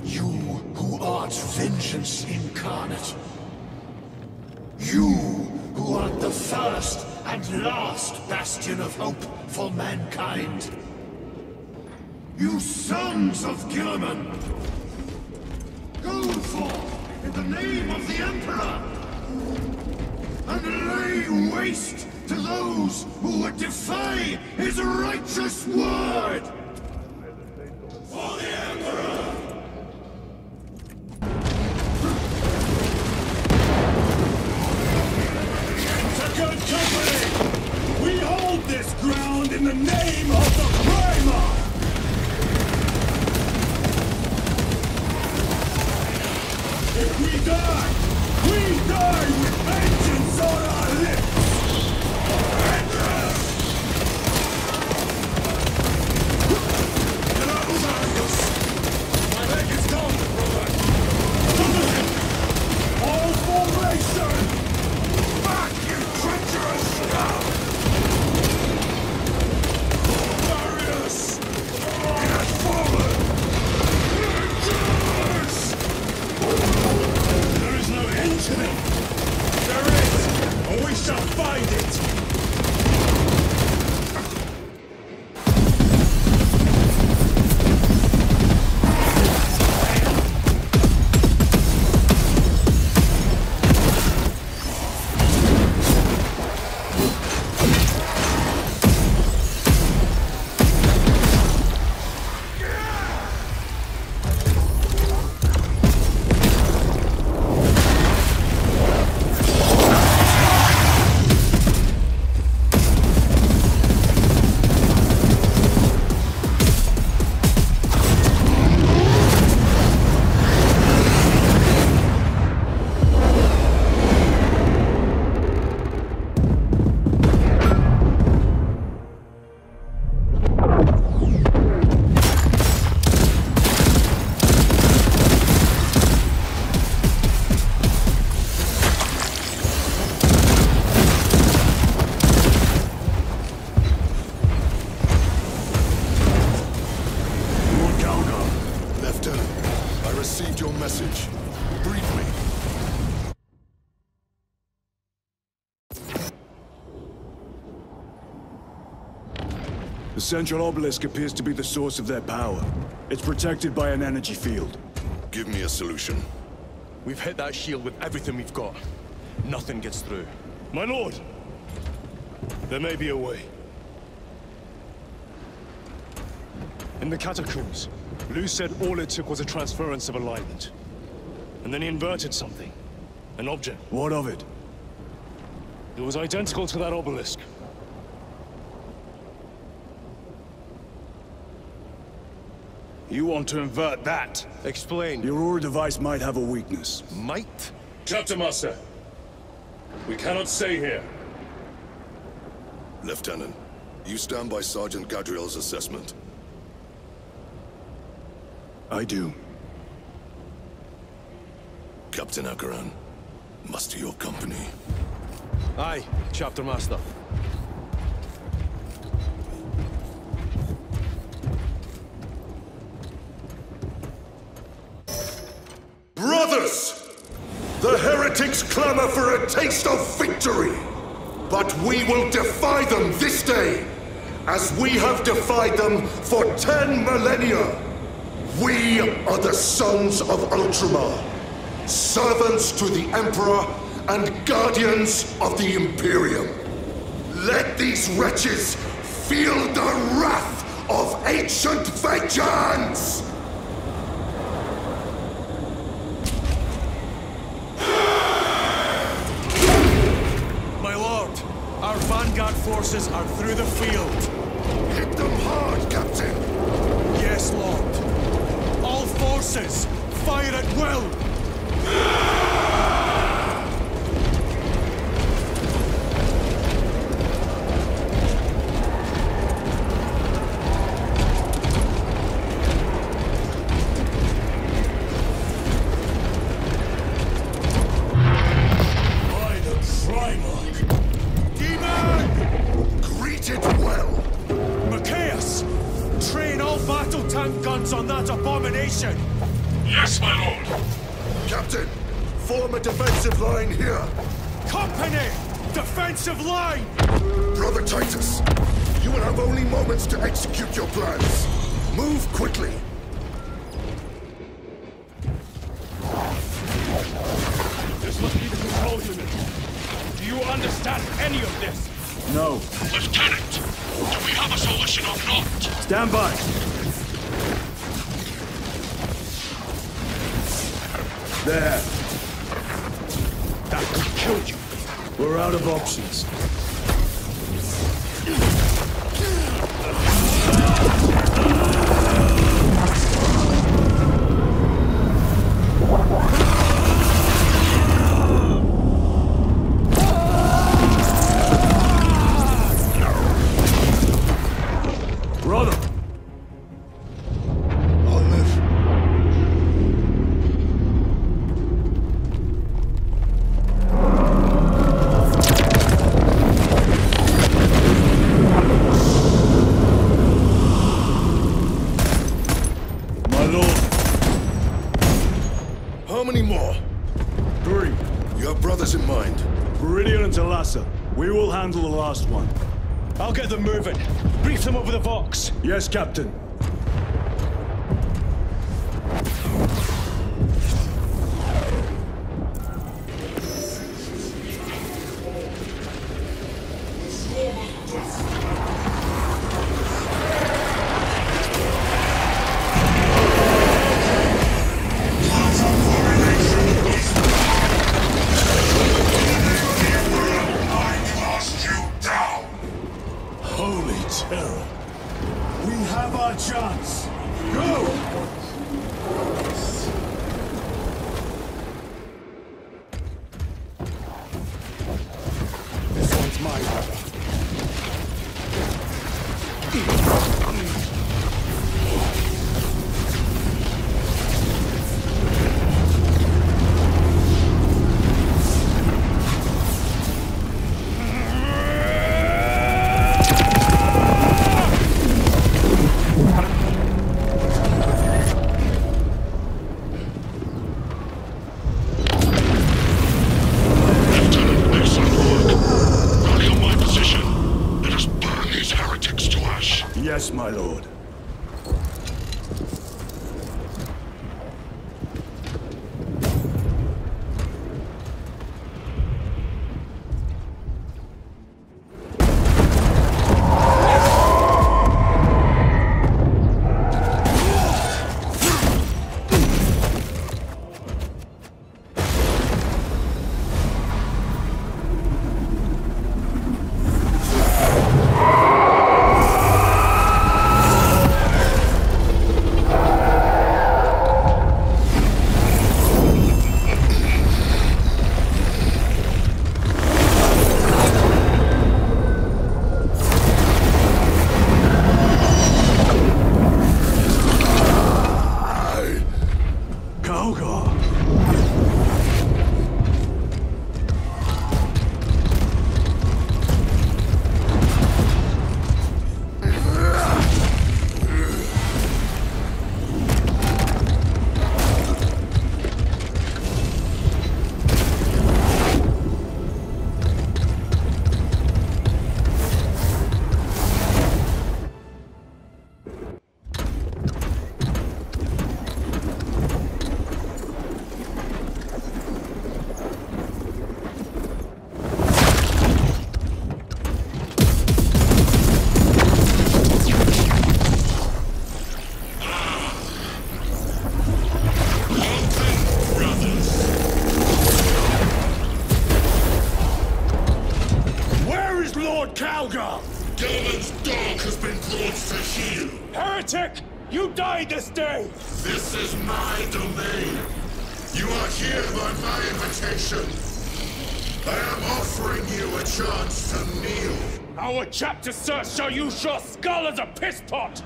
You who art vengeance incarnate. You who art the first and last bastion of hope for mankind. You sons of Gilliman! Go forth in the name of the Emperor! And lay waste to those who would defy his righteous word! For the Emperor! To good company! We hold this ground in the name of the Primer! If we die with vengeance on our lips! Get out of Marius! My leg is gone, brother! All formation! Back, you treacherous scum! Marius! He has fallen! Rangers! There is no end to them! There is, and we shall find it! The central obelisk appears to be the source of their power. It's protected by an energy field. Give me a solution. We've hit that shield with everything we've got. Nothing gets through. My lord! There may be a way. In the catacombs, Lou said all it took was a transference of alignment. And then he inverted something. An object. What of it? It was identical to that obelisk. You want to invert that? Explain. Your Aura device might have a weakness. Might? Chapter Master, we cannot stay here. Lieutenant, you stand by Sergeant Gadriel's assessment. I do. Captain Akaran, muster your company. Aye, Chapter Master. Brothers! The heretics clamor for a taste of victory! But we will defy them this day, as we have defied them for 10 millennia! We are the sons of Ultramar, servants to the Emperor and guardians of the Imperium. Let these wretches feel the wrath of ancient vengeance! Our vanguard forces are through the field. Hit them hard, Captain! Yes, Lord. All forces, fire at will! advance on that abomination! Yes, my lord! Captain, form a defensive line here! Company! Defensive line! Brother Titus, you will have only moments to execute your plans. Move quickly! This must be the control unit. Do you understand any of this? No. Lieutenant, do we have a solution or not? Stand by. There. That could kill you. We're out of options. Brother! I'll live. My lord. How many more? 3. You have brothers in mind? Viridian and Talassa. We will handle the last one. I'll get them moving. Brief them over the Vox. Yes, Captain. Holy terror! We have our chance. Go! This one's mine, brother. Yes, my lord. Gilman's dog has been brought to heel. Heretic! You died this day! This is my domain. You are here by my invitation. I am offering you a chance to kneel. Our chapter, sir, shall use your skull as a piss pot!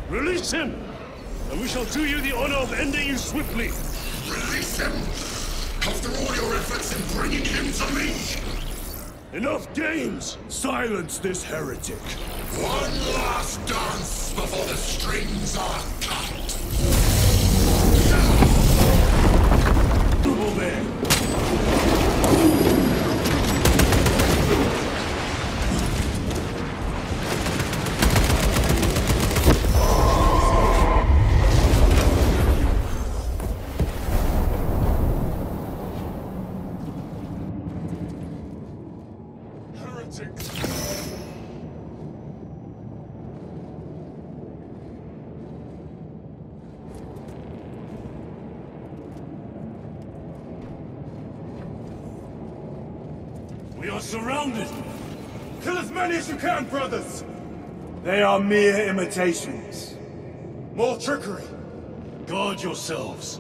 Release him, and we shall do you the honor of ending you swiftly. Release him! After all your efforts in bringing him to me! Enough games! Silence this heretic. One last dance before the strings are cut! Double there! We are surrounded! Kill as many as you can, brothers! They are mere imitations. More trickery! Guard yourselves.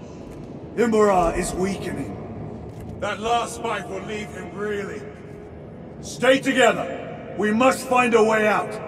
Imura is weakening. That last fight will leave him reeling. Stay together! We must find a way out!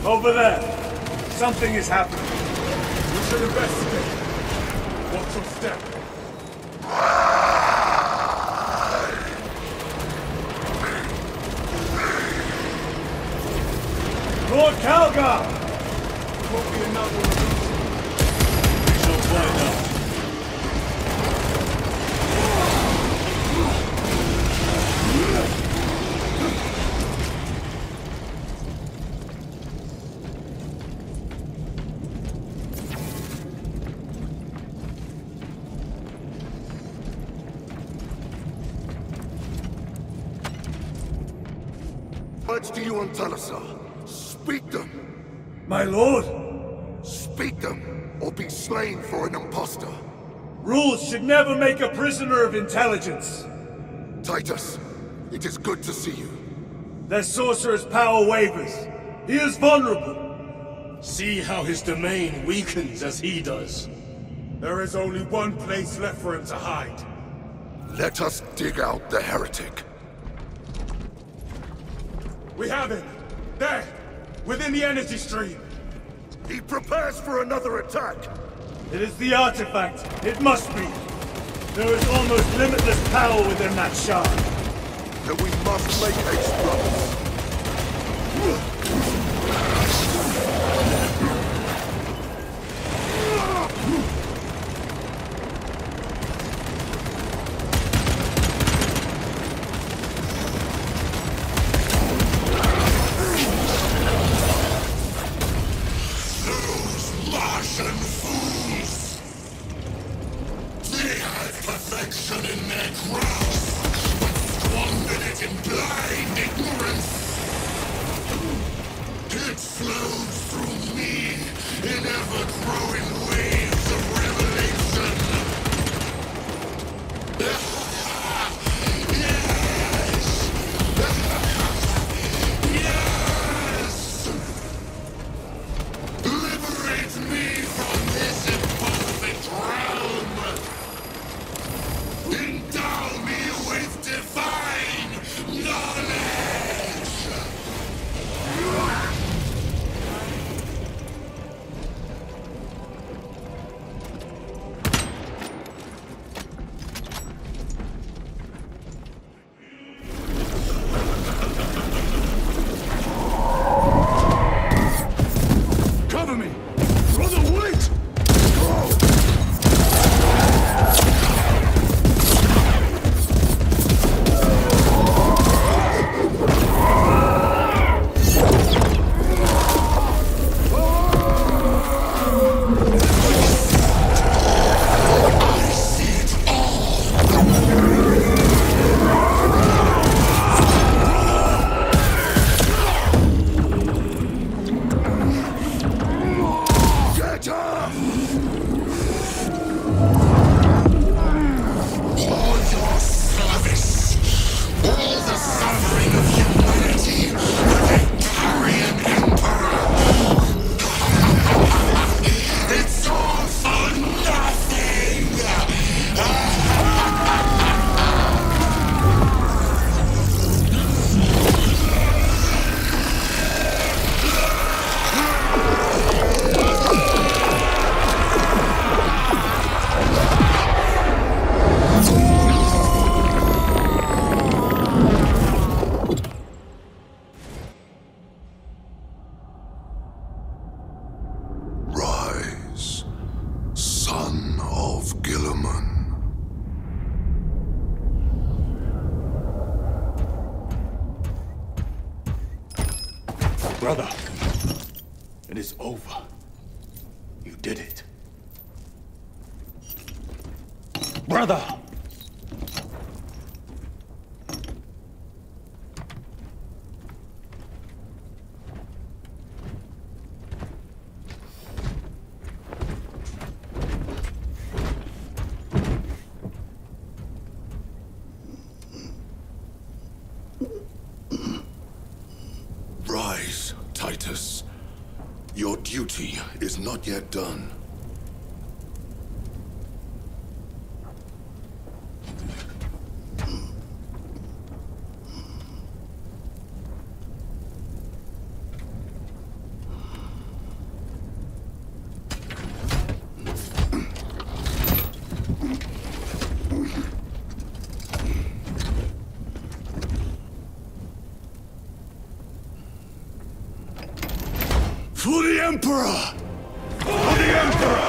Over there! Something is happening. We should investigate. Watch your step. Lord Calgar! Won't be another illusion. We shall find out. Words to you on Talasar. Speak them! My lord! Speak them, or be slain for an impostor. Rules should never make a prisoner of intelligence. Titus, it is good to see you. Their sorcerer's power wavers. He is vulnerable. See how his domain weakens as he does. There is only one place left for him to hide. Let us dig out the heretic. We have him! There! Within the energy stream! He prepares for another attack! It is the artifact. It must be. There is almost limitless power within that shard. Then we must make haste, brothers. Brother, it is over. You did it. Brother! Rise, Titus. Your duty is not yet done. For the Emperor! For the Emperor!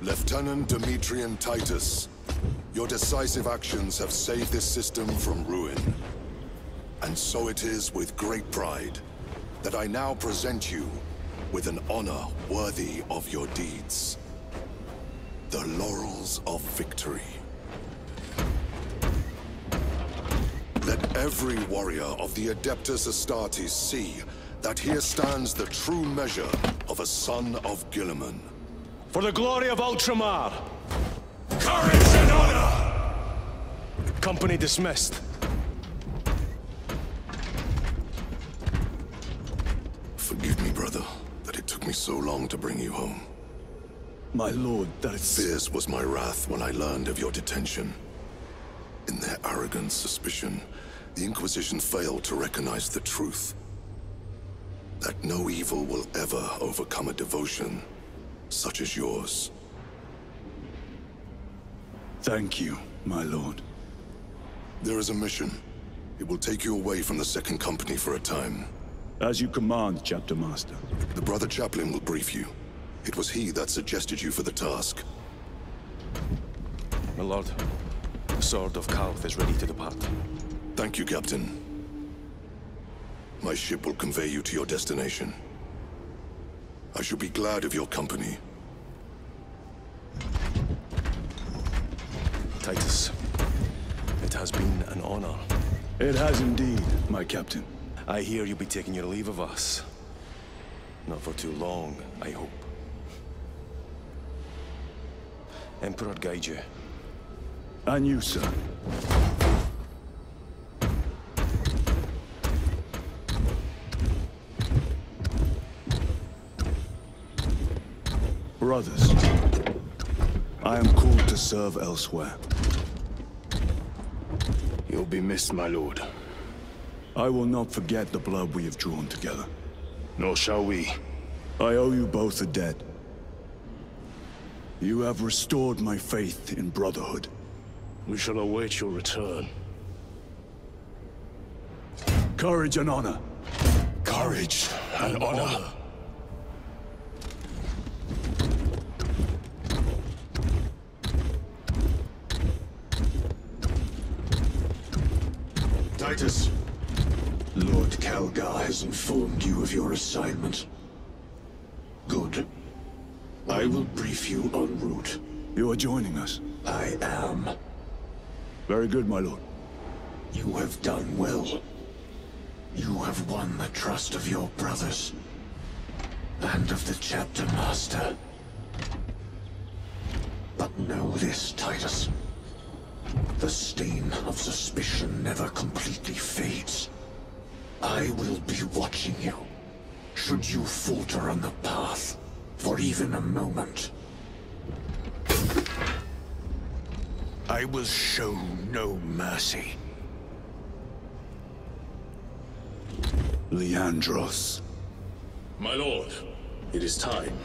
Lieutenant Demetrian Titus, your decisive actions have saved this system from ruin. And so it is with great pride that I now present you with an honor worthy of your deeds. The Laurels of Victory. Let every warrior of the Adeptus Astartes see that here stands the true measure of a son of Guilliman. For the glory of Ultramar! Courage and honor! Company dismissed. Forgive me, brother, that it took me so long to bring you home. My lord, Fierce was my wrath when I learned of your detention. In their arrogant suspicion, the Inquisition failed to recognize the truth. That no evil will ever overcome a devotion such as yours. Thank you, my lord. There is a mission. It will take you away from the Second Company for a time. As you command, Chapter Master. The Brother Chaplain will brief you. It was he that suggested you for the task. My lord, the Sword of Kalth is ready to depart. Thank you, Captain. My ship will convey you to your destination. I shall be glad of your company. Titus, it has been an honor. It has indeed, my captain. I hear you'll be taking your leave of us. Not for too long, I hope. Emperor guide you. And you, sir. Brothers, I am called to serve elsewhere. You'll be missed, my lord. I will not forget the blood we have drawn together. Nor shall we. I owe you both a debt. You have restored my faith in brotherhood. We shall await your return. Courage and honor. Courage and honor. Titus. Lord Calgar has informed you of your assignment. Good. I will brief you en route. You are joining us? I am. Very good, my lord. You have done well. You have won the trust of your brothers. And of the Chapter Master. But know this, Titus. The stain of suspicion never completely fades. I will be watching you. Should you falter on the path, for even a moment. I will show no mercy. Leandros. My lord, it is time.